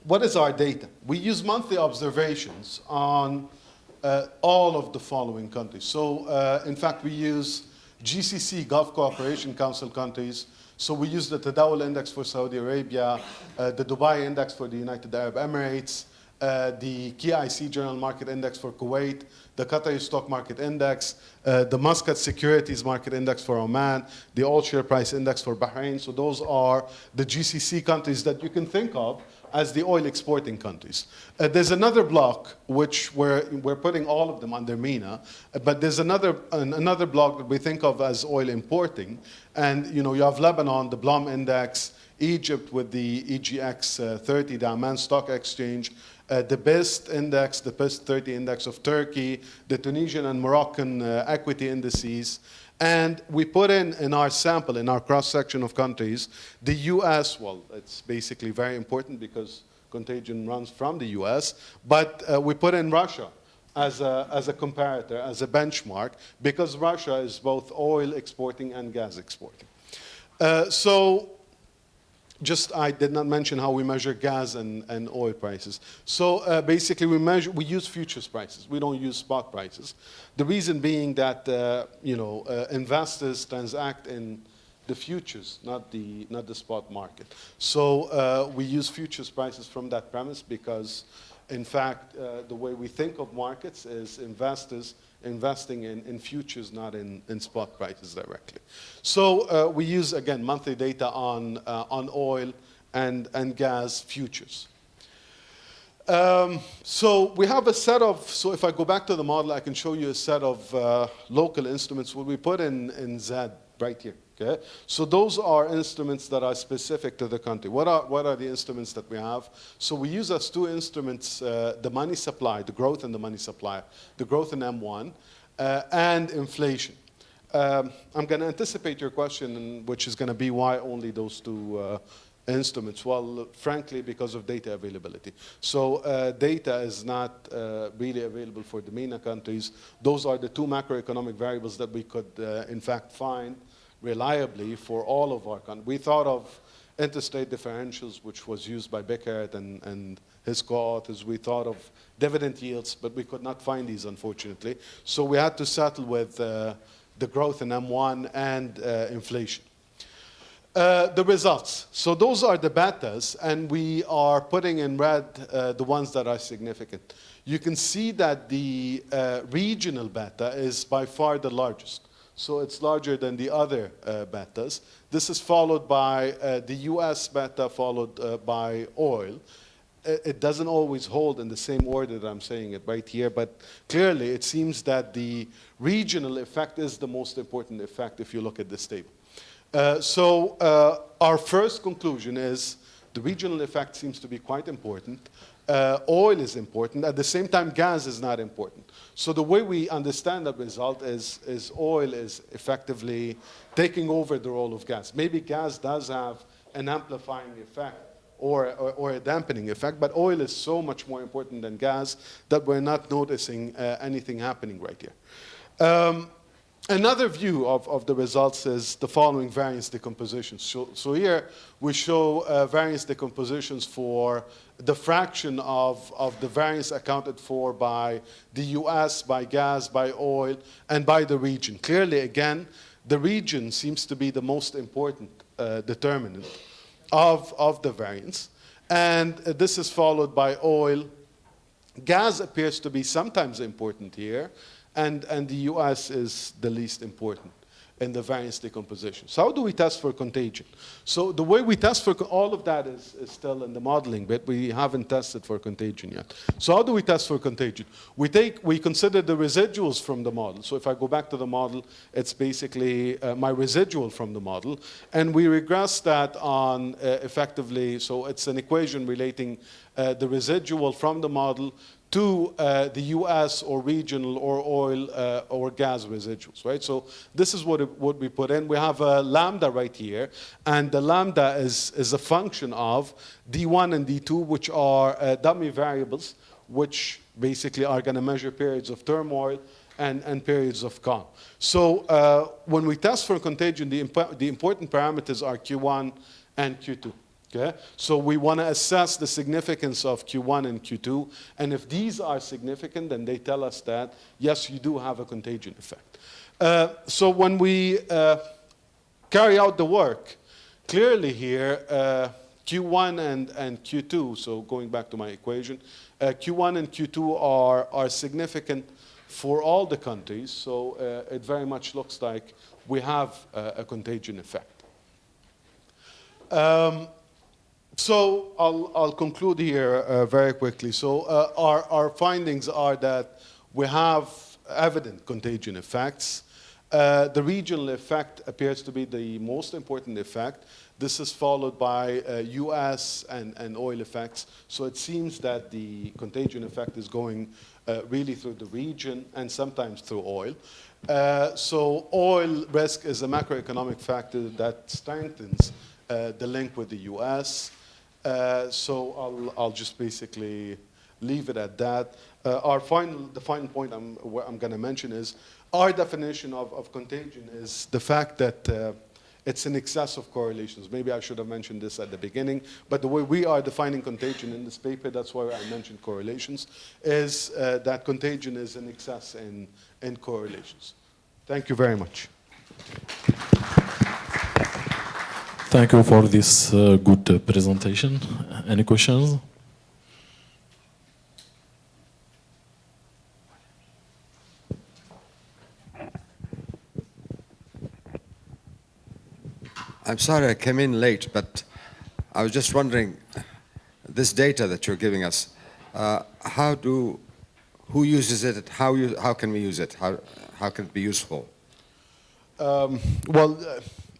What is our data? We use monthly observations on all of the following countries. So in fact, we use GCC, Gulf Cooperation Council countries. So we use the Tadawul Index for Saudi Arabia, the Dubai Index for the United Arab Emirates, the KIC General Market Index for Kuwait, the Qatari Stock Market Index, the Muscat Securities Market Index for Oman, the Oil Share Price Index for Bahrain. So those are the GCC countries that you can think of as the oil exporting countries. There's another block which we're putting all of them under MENA, but there's another block that we think of as oil importing. And you have Lebanon, the Blum Index, Egypt with the EGX 30, the Amman Stock Exchange, the BIST Index, the BIST 30 Index of Turkey, the Tunisian and Moroccan equity indices. And we put in our sample, in our cross-section of countries, the US, well, it's basically very important because contagion runs from the US, but we put in Russia as a comparator, as a benchmark, because Russia is both oil exporting and gas exporting. I did not mention how we measure gas and oil prices. So basically we use futures prices. We don't use spot prices. The reason being that investors transact in the futures, not the spot market. So we use futures prices from that premise because, in fact, the way we think of markets is investors investing in futures, not in spot prices directly. So we use, again, monthly data on oil and gas futures. So we have a set of, so if I go back to the model, I can show you a set of local instruments what we put in Z right here. Okay? So those are instruments that are specific to the country. What are the instruments that we have? So we use as two instruments the money supply, the growth in the money supply, the growth in M1, and inflation. I'm going to anticipate your question, which is going to be why only those two instruments. Well, frankly, because of data availability. So data is not really available for the MENA countries. Those are the two macroeconomic variables that we could, in fact, find reliably for all of our countries. We thought of interest rate differentials, which was used by Beckert and his co-authors. We thought of dividend yields, but we could not find these, unfortunately. So we had to settle with the growth in M1 and inflation. The results. So those are the betas, and we are putting in red the ones that are significant. You can see that the regional beta is by far the largest. So it's larger than the other betas. This is followed by the US beta, followed by oil. It doesn't always hold in the same order that I'm saying it right here, but clearly it seems that the regional effect is the most important effect if you look at this table. So our first conclusion is the regional effect seems to be quite important. Oil is important. At the same time, gas is not important. So the way we understand that result is oil is effectively taking over the role of gas. Maybe gas does have an amplifying effect or a dampening effect, but oil is so much more important than gas that we're not noticing anything happening right here. Another view of the results is the following variance decompositions. So here we show variance decompositions for the fraction of the variance accounted for by the US, by gas, by oil, and by the region. Clearly, again, the region seems to be the most important determinant of the variance. And this is followed by oil. Gas appears to be sometimes important here. And the US is the least important in the variance decomposition. So how do we test for contagion? So the way we test for, all of that is still in the modeling bit. We haven't tested for contagion yet. So how do we test for contagion? We consider the residuals from the model. So if I go back to the model, it's basically my residual from the model. And we regress that on effectively, so it's an equation relating the residual from the model to the US or regional or oil or gas residuals, right? So this is what we put in. We have a lambda right here, and the lambda is a function of D1 and D2, which are dummy variables, which basically are going to measure periods of turmoil and periods of calm. So when we test for contagion, the important parameters are Q1 and Q2. Okay? So we want to assess the significance of Q1 and Q2, and if these are significant, then they tell us that, yes, you do have a contagion effect. So when we carry out the work, clearly here, Q1 and Q2, so going back to my equation, Q1 and Q2 are significant for all the countries, so it very much looks like we have a contagion effect. So I'll conclude here very quickly. So our findings are that we have evident contagion effects. The regional effect appears to be the most important effect. This is followed by US and oil effects. So it seems that the contagion effect is going really through the region and sometimes through oil. So oil risk is a macroeconomic factor that strengthens the link with the US. So I'll just basically leave it at that. The final point I'm going to mention is our definition of contagion is the fact that it's in excess of correlations. Maybe I should have mentioned this at the beginning, but the way we are defining contagion in this paper, that's why I mentioned correlations, is that contagion is in excess in correlations. Thank you very much. Thank you for this good presentation. Any questions? I'm sorry I came in late, but I was just wondering, this data that you're giving us, who uses it? How can we use it? How can it be useful?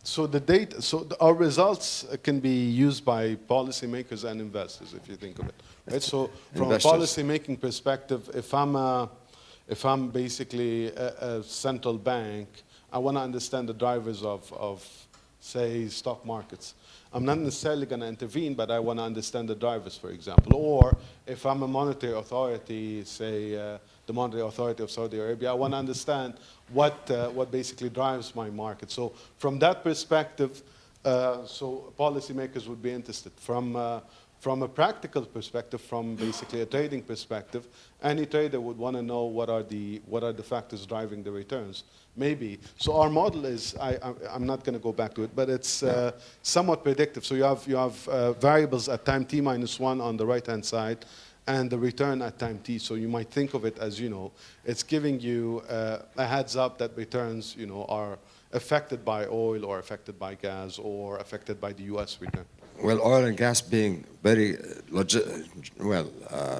So the data, our results can be used by policymakers and investors, if you think of it, right? So from a policy-making perspective, if I'm If I'm basically a central bank, I want to understand the drivers of, say, stock markets. I'm not necessarily going to intervene, but I want to understand the drivers, for example. Or if I'm a monetary authority, say the Monetary Authority of Saudi Arabia, I want to understand what basically drives my market. So from that perspective, so policymakers would be interested. From a practical perspective, from basically a trading perspective, any trader would want to know what are the factors driving the returns. Maybe. So our model is, I'm not going to go back to it, but it's somewhat predictive. So you have variables at time t minus 1 on the right-hand side, and the return at time t. So you might think of it as, it's giving you a heads up that returns, are affected by oil or affected by gas or affected by the US return. Well, oil and gas being very,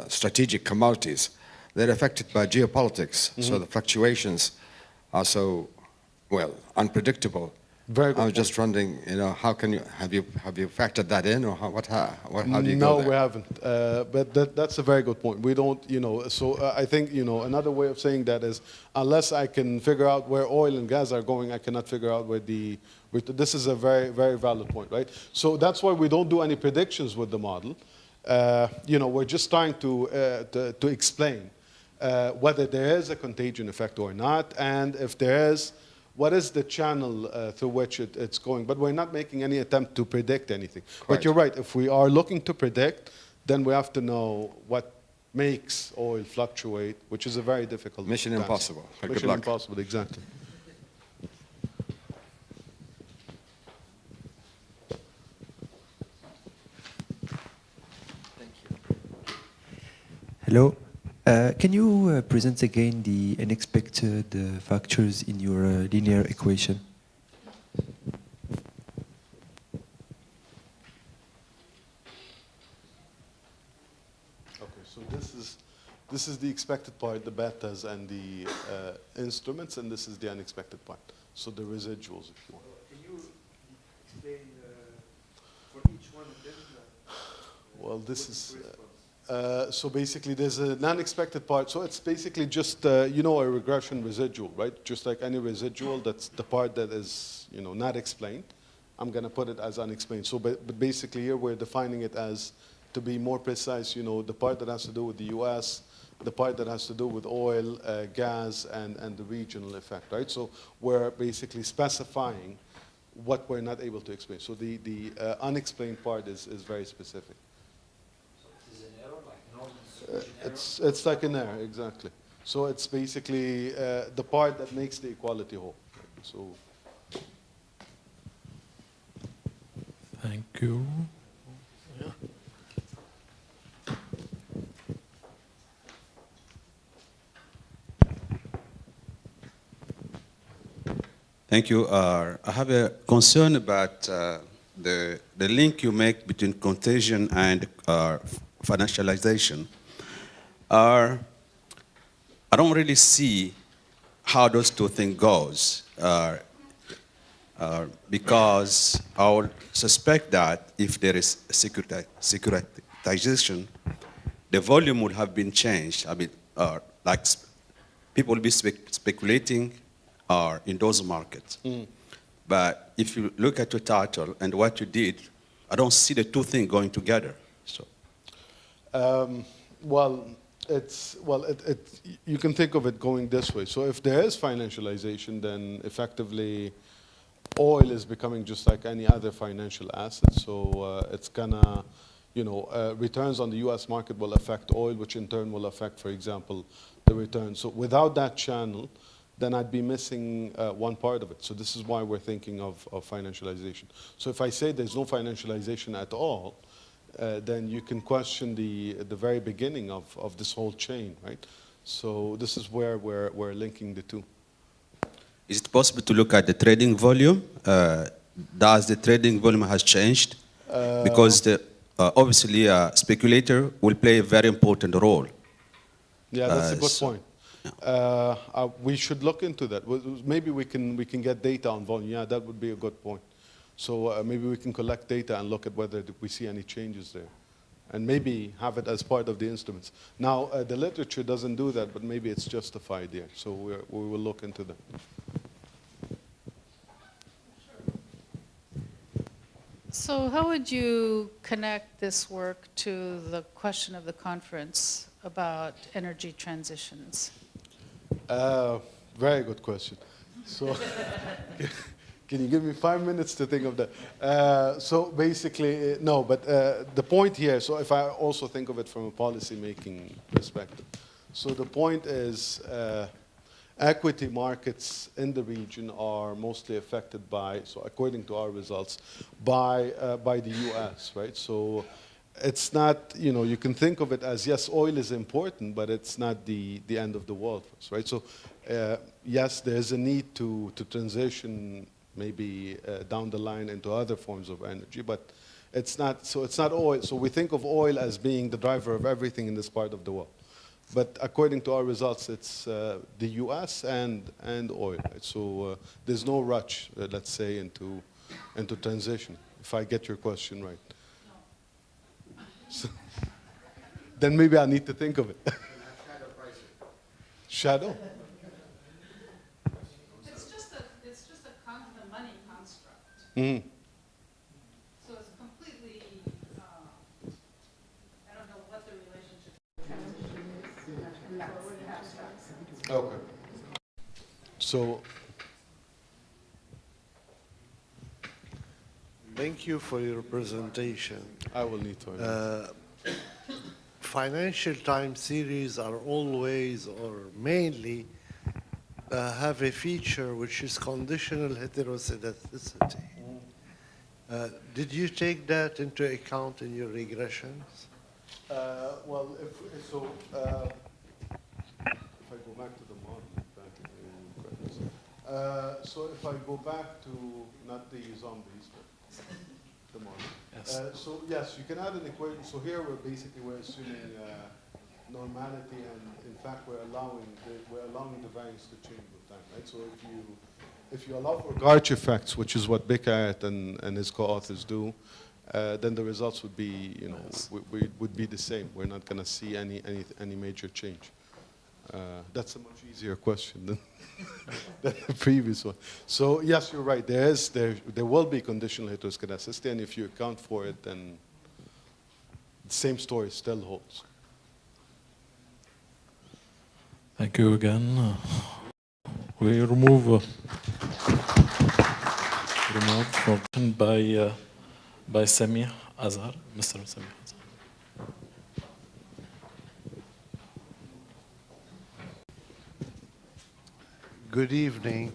strategic commodities, they're affected by geopolitics. Mm-hmm. So the fluctuations are so, unpredictable. Very good. I was just wondering, how can you have you factored that in, or how do you go No, there? we haven't. But that's a very good point. We don't, So I think another way of saying that is, unless I can figure out where oil and gas are going, I cannot figure out where the. This is a very, very valid point, right? So that's why we don't do any predictions with the model. We're just trying to explain whether there is a contagion effect or not, and if there is, what is the channel through which it's going. But we're not making any attempt to predict anything. Correct. But you're right, if we are looking to predict, then we have to know what makes oil fluctuate, which is a very difficult Mission task. impossible. Mission impossible, exactly. Hello. Can you present again the unexpected factors in your linear equation? Okay, so this is the expected part, the betas and the instruments, and this is the unexpected part. So the residuals, if you want. Can you explain for each one of them? Well, this is. So basically, there's an unexpected part. So it's basically just, a regression residual, right? Just like any residual, that's the part that is, not explained. I'm going to put it as unexplained. So, but basically here we're defining it as, to be more precise, the part that has to do with the US, the part that has to do with oil, gas, and the regional effect, right? So we're basically specifying what we're not able to explain. So the unexplained part is very specific. It's like an error, exactly. So it's basically the part that makes the equality whole. So. Thank you. Yeah. Thank you. I have a concern about the link you make between contagion and financialization. I don't really see how those two things goes, because I would suspect that if there is securitization, the volume would have been changed. I mean, people will be speculating in those markets. Mm. But if you look at your title and what you did, I don't see the two things going together. So. You can think of it going this way. So if there is financialization, then effectively oil is becoming just like any other financial asset. So it's gonna, returns on the US market will affect oil, which in turn will affect, for example, the return. So without that channel, then I'd be missing one part of it. So this is why we're thinking of financialization. So if I say there's no financialization at all, then you can question the very beginning of this whole chain, right? So this is where we're linking the two. Is it possible to look at the trading volume? Does the trading volume has changed? Because obviously a speculator will play a very important role. Yeah, that's a good point. We should look into that. Maybe we can get data on volume. Yeah, that would be a good point. So maybe we can collect data and look at whether we see any changes there. and maybe have it as part of the instruments. Now, the literature doesn't do that, but maybe it's justified there. So we will look into that. So how would you connect this work to the question of the conference about energy transitions? Very good question. So can you give me 5 minutes to think of that? So basically, no, but the point here, so if I also think of it from a policy-making perspective, so the point is equity markets in the region are mostly affected by, so according to our results, by the US, right? So it's not, you can think of it as, yes, oil is important, but it's not the end of the world for us, right? So yes, there's a need to transition maybe down the line into other forms of energy, but it's not oil. So we think of oil as being the driver of everything in this part of the world. But according to our results, it's the US and oil. Right? So there's no rush, let's say, into transition, if I get your question right. No. So, then maybe I need to think of it. Shadow pricing. Shadow? It's just a money construct. Mm-hmm. So it's completely, I don't know what the relationship is. Okay. So, Thank you for your presentation. I will need to. Financial time series are always or mainly have a feature which is conditional heteroscedasticity. Did you take that into account in your regressions? Well, if I go back to the model, so if I go back to not the zombies, but the model. Yes. So yes, you can add an equation. So here we're assuming normality, and in fact we're allowing the variance to change with time, right? So if you allow for Garch effects, which is what Beckett and his co-authors do, then the results would be, would be the same. We're not going to see any major change. That's a much easier question than the previous one. So yes, you're right. There will be conditional heteroscedasticity, and if you account for it, then the same story still holds. Thank you again. We remove motion by Samir Azhar, Mr. Samir Azhar. Good evening.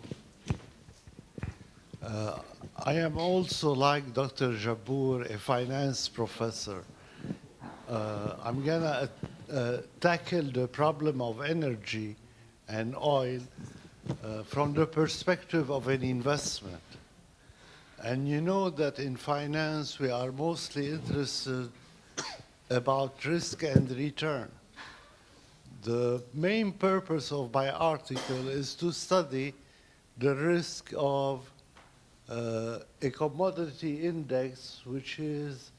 I am also, like Dr. Jabour, a finance professor. I'm going to tackle the problem of energy and oil from the perspective of an investment. And you know that in finance, we are mostly interested about risk and return. The main purpose of my article is to study the risk of a commodity index which is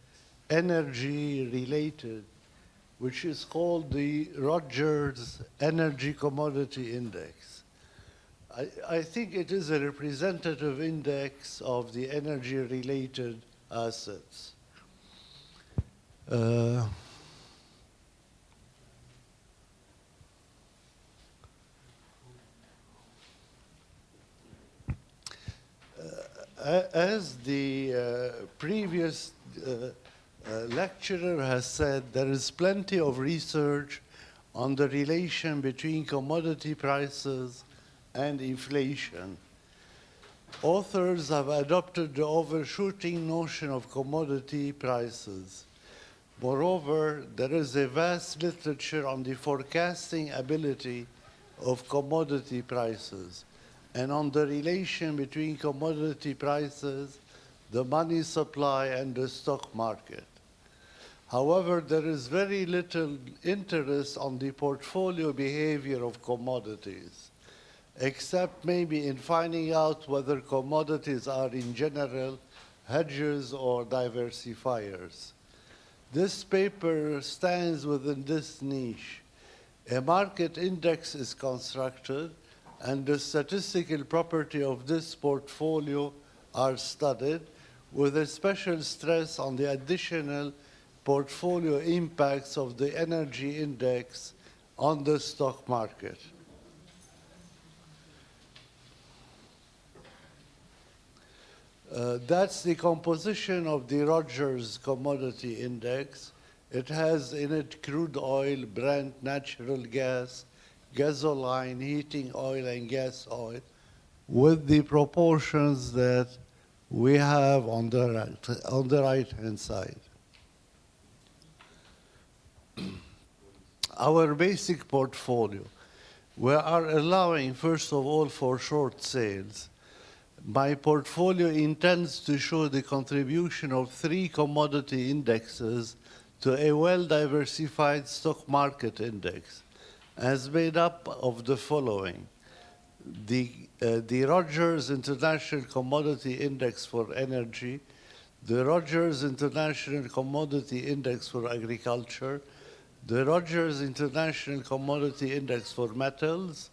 energy related, which is called the Rogers Energy Commodity Index. I think it is a representative index of the energy related assets. As the previous lecturer has said, there is plenty of research on the relation between commodity prices and inflation. Authors have adopted the overshooting notion of commodity prices. Moreover, there is a vast literature on the forecasting ability of commodity prices and on the relation between commodity prices, the money supply, and the stock market. However, there is very little interest on the portfolio behavior of commodities, except maybe in finding out whether commodities are in general hedges or diversifiers. This paper stands within this niche. A market index is constructed, and the statistical property of this portfolio are studied, with a special stress on the additional portfolio impacts of the energy index on the stock market. That's the composition of the Rogers Commodity Index. It has in it crude oil, Brent, natural gas, gasoline, heating oil, and gas oil, with the proportions that we have on the right-hand side. Our basic portfolio, we are allowing, first of all, for short sales. My portfolio intends to show the contribution of 3 commodity indexes to a well-diversified stock market index, as made up of the following: the Rogers International Commodity Index for energy, the Rogers International Commodity Index for agriculture, the Rogers International Commodity Index for metals,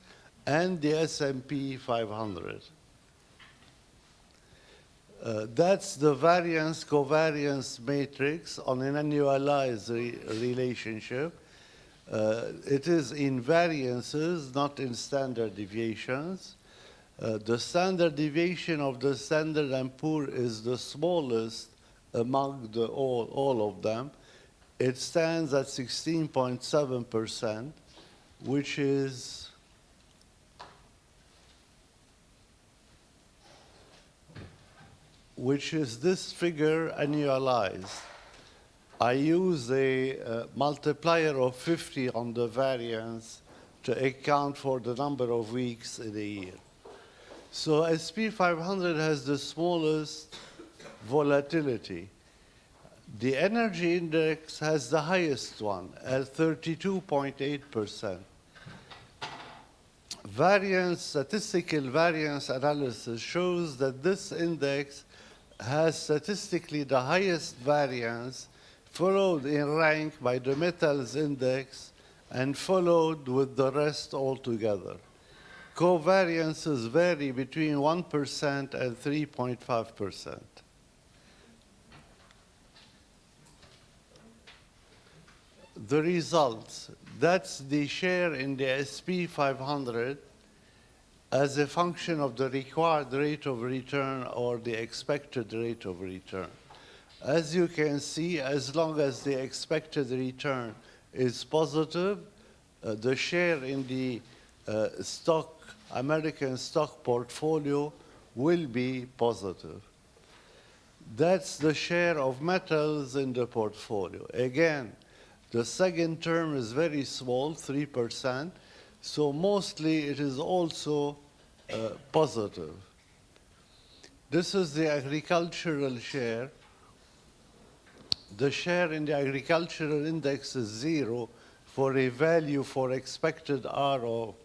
and the S&P 500. That's the variance-covariance matrix on an annualized relationship. It is in variances, not in standard deviations. The standard deviation of the Standard & Poor is the smallest among all of them. It stands at 16.7%, which is this figure annualized. I use a multiplier of 50 on the variance to account for the number of weeks in a year. So SP 500 has the smallest volatility. The energy index has the highest one at 32.8%. Statistical variance analysis shows that this index has statistically the highest variance, followed in rank by the metals index, and followed with the rest altogether. Covariances vary between 1% and 3.5%. The results, that's the share in the SP 500 as a function of the required rate of return or the expected rate of return. As you can see, as long as the expected return is positive, the share in the American stock portfolio will be positive. That's the share of metals in the portfolio. Again, the second term is very small, 3%, so mostly it is also positive. This is the agricultural share. The share in the agricultural index is 0 for a value for expected R of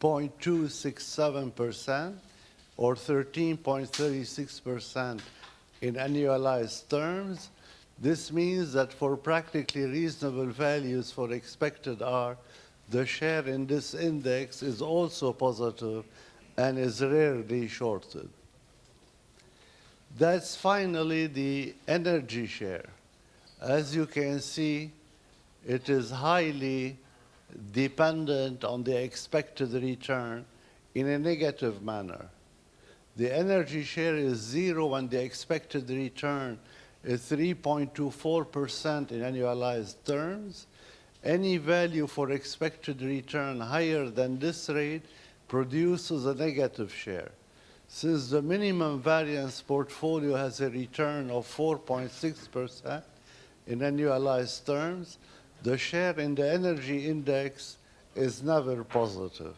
0.267% or 13.36% in annualized terms. This means that for practically reasonable values for expected R, the share in this index is also positive and is rarely shorted. That's finally the energy share. As you can see, it is highly dependent on the expected return in a negative manner. The energy share is 0 when the expected return is 3.24% in annualized terms. Any value for expected return higher than this rate produces a negative share. Since the minimum variance portfolio has a return of 4.6% in annualized terms, the share in the energy index is never positive.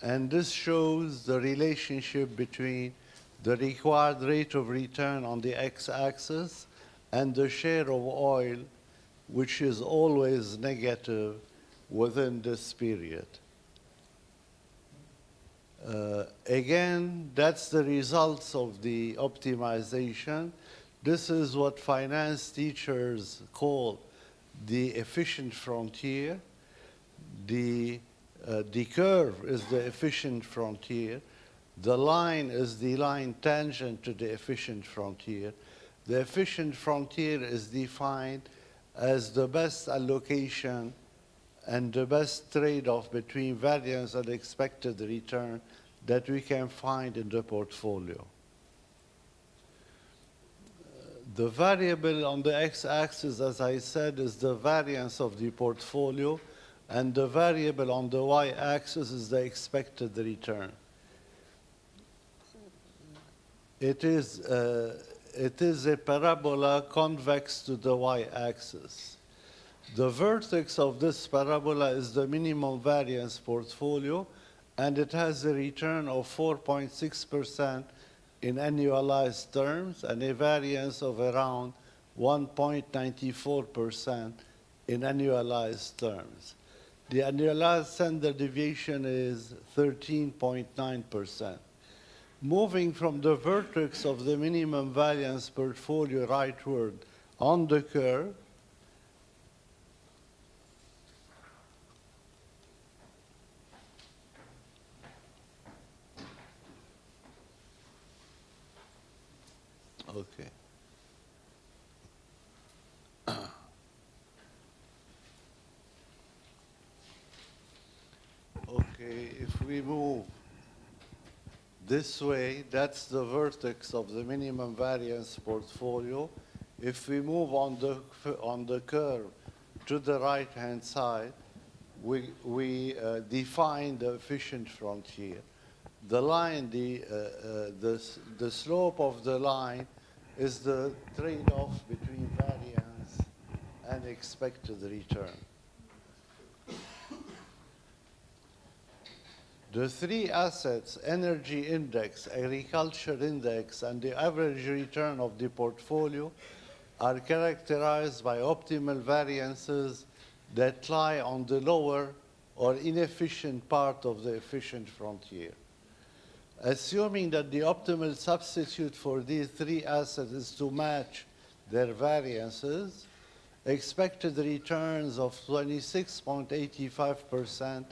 And this shows the relationship between the required rate of return on the x-axis and the share of oil, which is always negative within this period. Again, that's the results of the optimization. This is what finance teachers call the efficient frontier. The curve is the efficient frontier. The line is the line tangent to the efficient frontier. The efficient frontier is defined as the best allocation and the best trade-off between variance and expected return that we can find in the portfolio. The variable on the x-axis, as I said, is the variance of the portfolio, and the variable on the y-axis is the expected return. It is a parabola convex to the y-axis. The vertex of this parabola is the minimum variance portfolio, and it has a return of 4.6% in annualized terms and a variance of around 1.94% in annualized terms. The annualized standard deviation is 13.9%. Moving from the vertex of the minimum variance portfolio rightward on the curve, okay. Okay, if we move this way, that's the vertex of the minimum variance portfolio. If we move on the curve to the right-hand side, we define the efficient frontier. The line, the slope of the line is the trade-off between variance and expected return. The three assets, energy index, agriculture index, and the average return of the portfolio are characterized by optimal variances that lie on the lower or inefficient part of the efficient frontier. Assuming that the optimal substitute for these three assets is to match their variances, expected returns of 26.85%,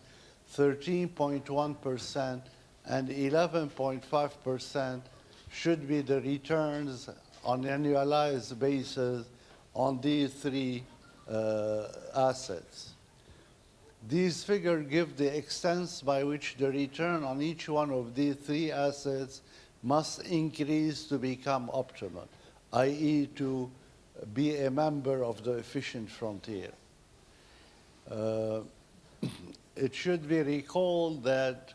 13.1%, and 11.5% should be the returns on an annualized basis on these three assets. These figures give the extent by which the return on each one of these three assets must increase to become optimal, i.e. to be a member of the efficient frontier. It should be recalled that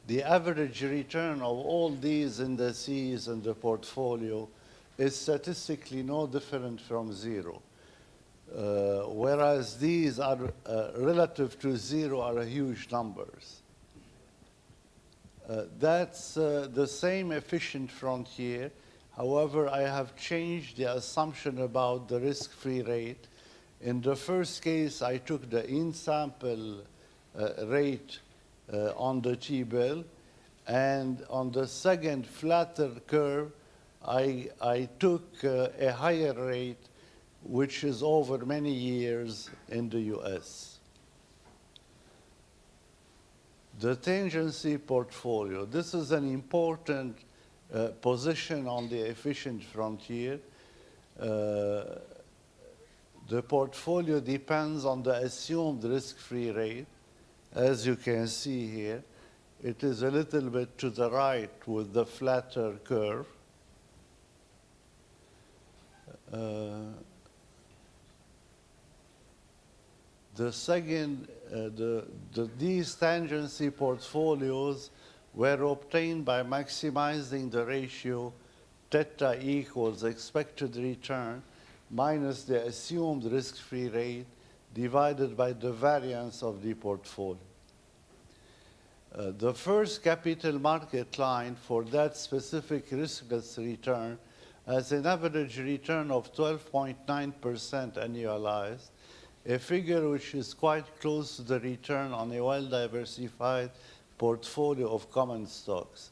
the average return of all these indices in the portfolio is statistically no different from zero. Whereas these are relative to zero are huge numbers. That's the same efficient frontier. However, I have changed the assumption about the risk-free rate. In the first case, I took the in-sample rate on the T-bill, and on the second flatter curve, I took a higher rate, which is over many years in the US. The tangency portfolio. This is an important position on the efficient frontier. The portfolio depends on the assumed risk-free rate. As you can see here, it is a little bit to the right with the flatter curve. The second, these tangency portfolios were obtained by maximizing the ratio theta equals expected return minus the assumed risk-free rate divided by the variance of the portfolio. The first capital market line for that specific riskless return has an average return of 12.9% annualized, a figure which is quite close to the return on a well-diversified portfolio of common stocks.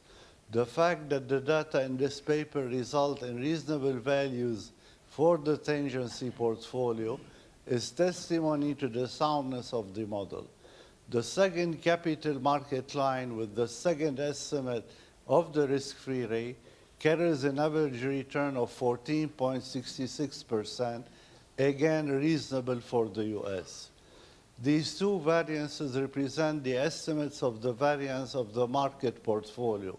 The fact that the data in this paper result in reasonable values for the tangency portfolio is testimony to the soundness of the model. The second capital market line with the second estimate of the risk-free rate carries an average return of 14.66%, again reasonable for the US. These two variances represent the estimates of the variance of the market portfolio.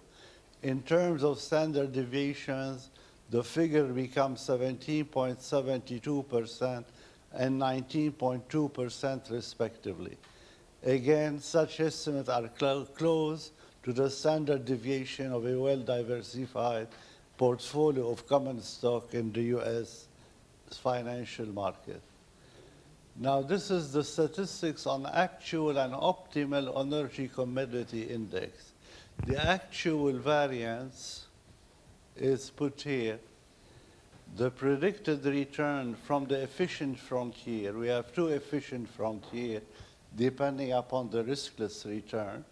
In terms of standard deviations, the figure becomes 17.72% and 19.2% respectively. Again, such estimates are close to the standard deviation of a well-diversified portfolio of common stock in the US financial market. Now, this is the statistics on actual and optimal energy commodity index. The actual variance is put here. The predicted return from the efficient frontier, we have two efficient frontiers depending upon the riskless return.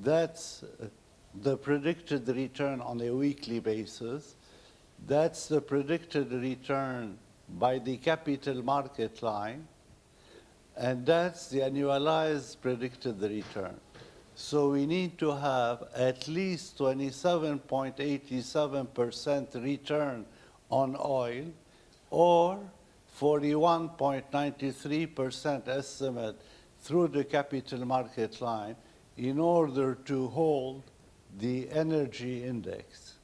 That's the predicted return on a weekly basis. That's the predicted return by the capital market line. And that's the annualized predicted return. So we need to have at least 27.87% return on oil or 41.93% estimate through the capital market line in order to hold the energy index.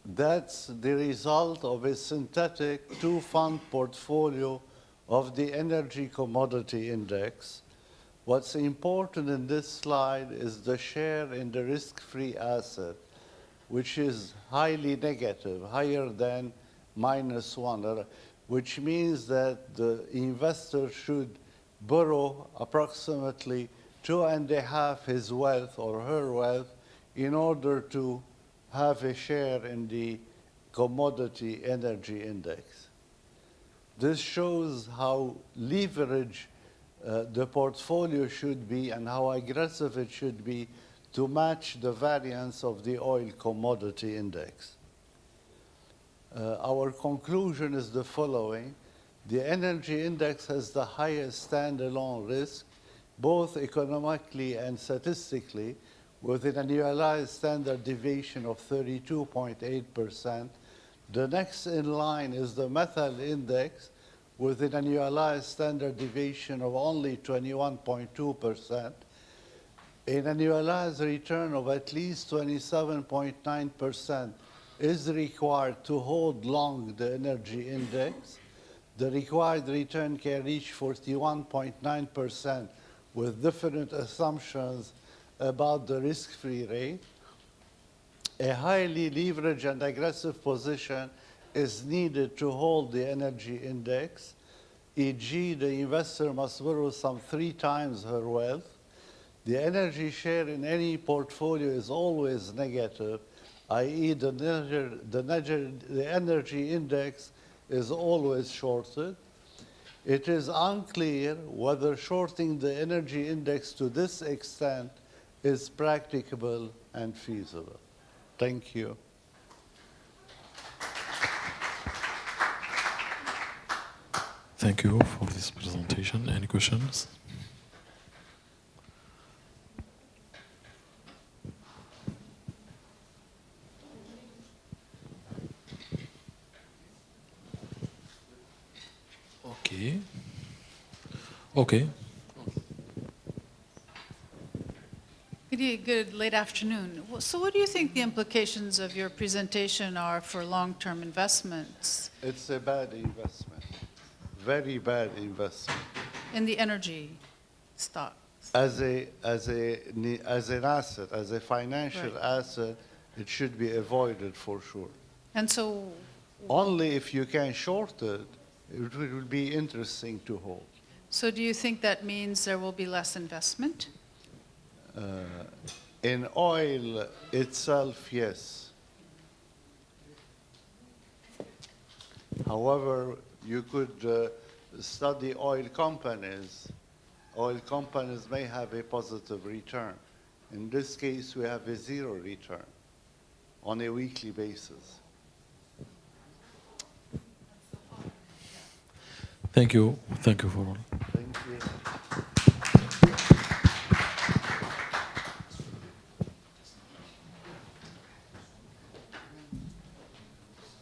That's the result of a synthetic two-fund portfolio of the energy commodity index. What's important in this slide is the share in the risk-free asset, which is highly negative, higher than -1, which means that the investor should borrow approximately 2.5 his wealth or her wealth in order to have a share in the commodity energy index. This shows how leveraged the portfolio should be and how aggressive it should be to match the variance of the oil commodity index. Our conclusion is the following. The energy index has the highest standalone risk, both economically and statistically, with an annualized standard deviation of 32.8%. The next in line is the methyl index with an annualized standard deviation of only 21.2%. An annualized return of at least 27.9% is required to hold long the energy index. The required return can reach 41.9% with different assumptions about the risk-free rate. A highly leveraged and aggressive position is needed to hold the energy index, e.g. the investor must borrow some 3 times her wealth. The energy share in any portfolio is always negative, i.e. the energy index is always shorted. It is unclear whether shorting the energy index to this extent is practicable and feasible. Thank you. Thank you for this presentation. Any questions? Okay. Okay. Good late afternoon. So what do you think the implications of your presentation are for long-term investments? It's a bad investment, very bad investment. In the energy stocks? As an asset, as a financial asset, it should be avoided for sure. And so? Only if you can short it, it will be interesting to hold. So do you think that means there will be less investment? In oil itself, yes. However, you could study oil companies oil companies may have a positive return. In this case, we have a zero return on a weekly basis. Thank you. Thank you for all. Thank you.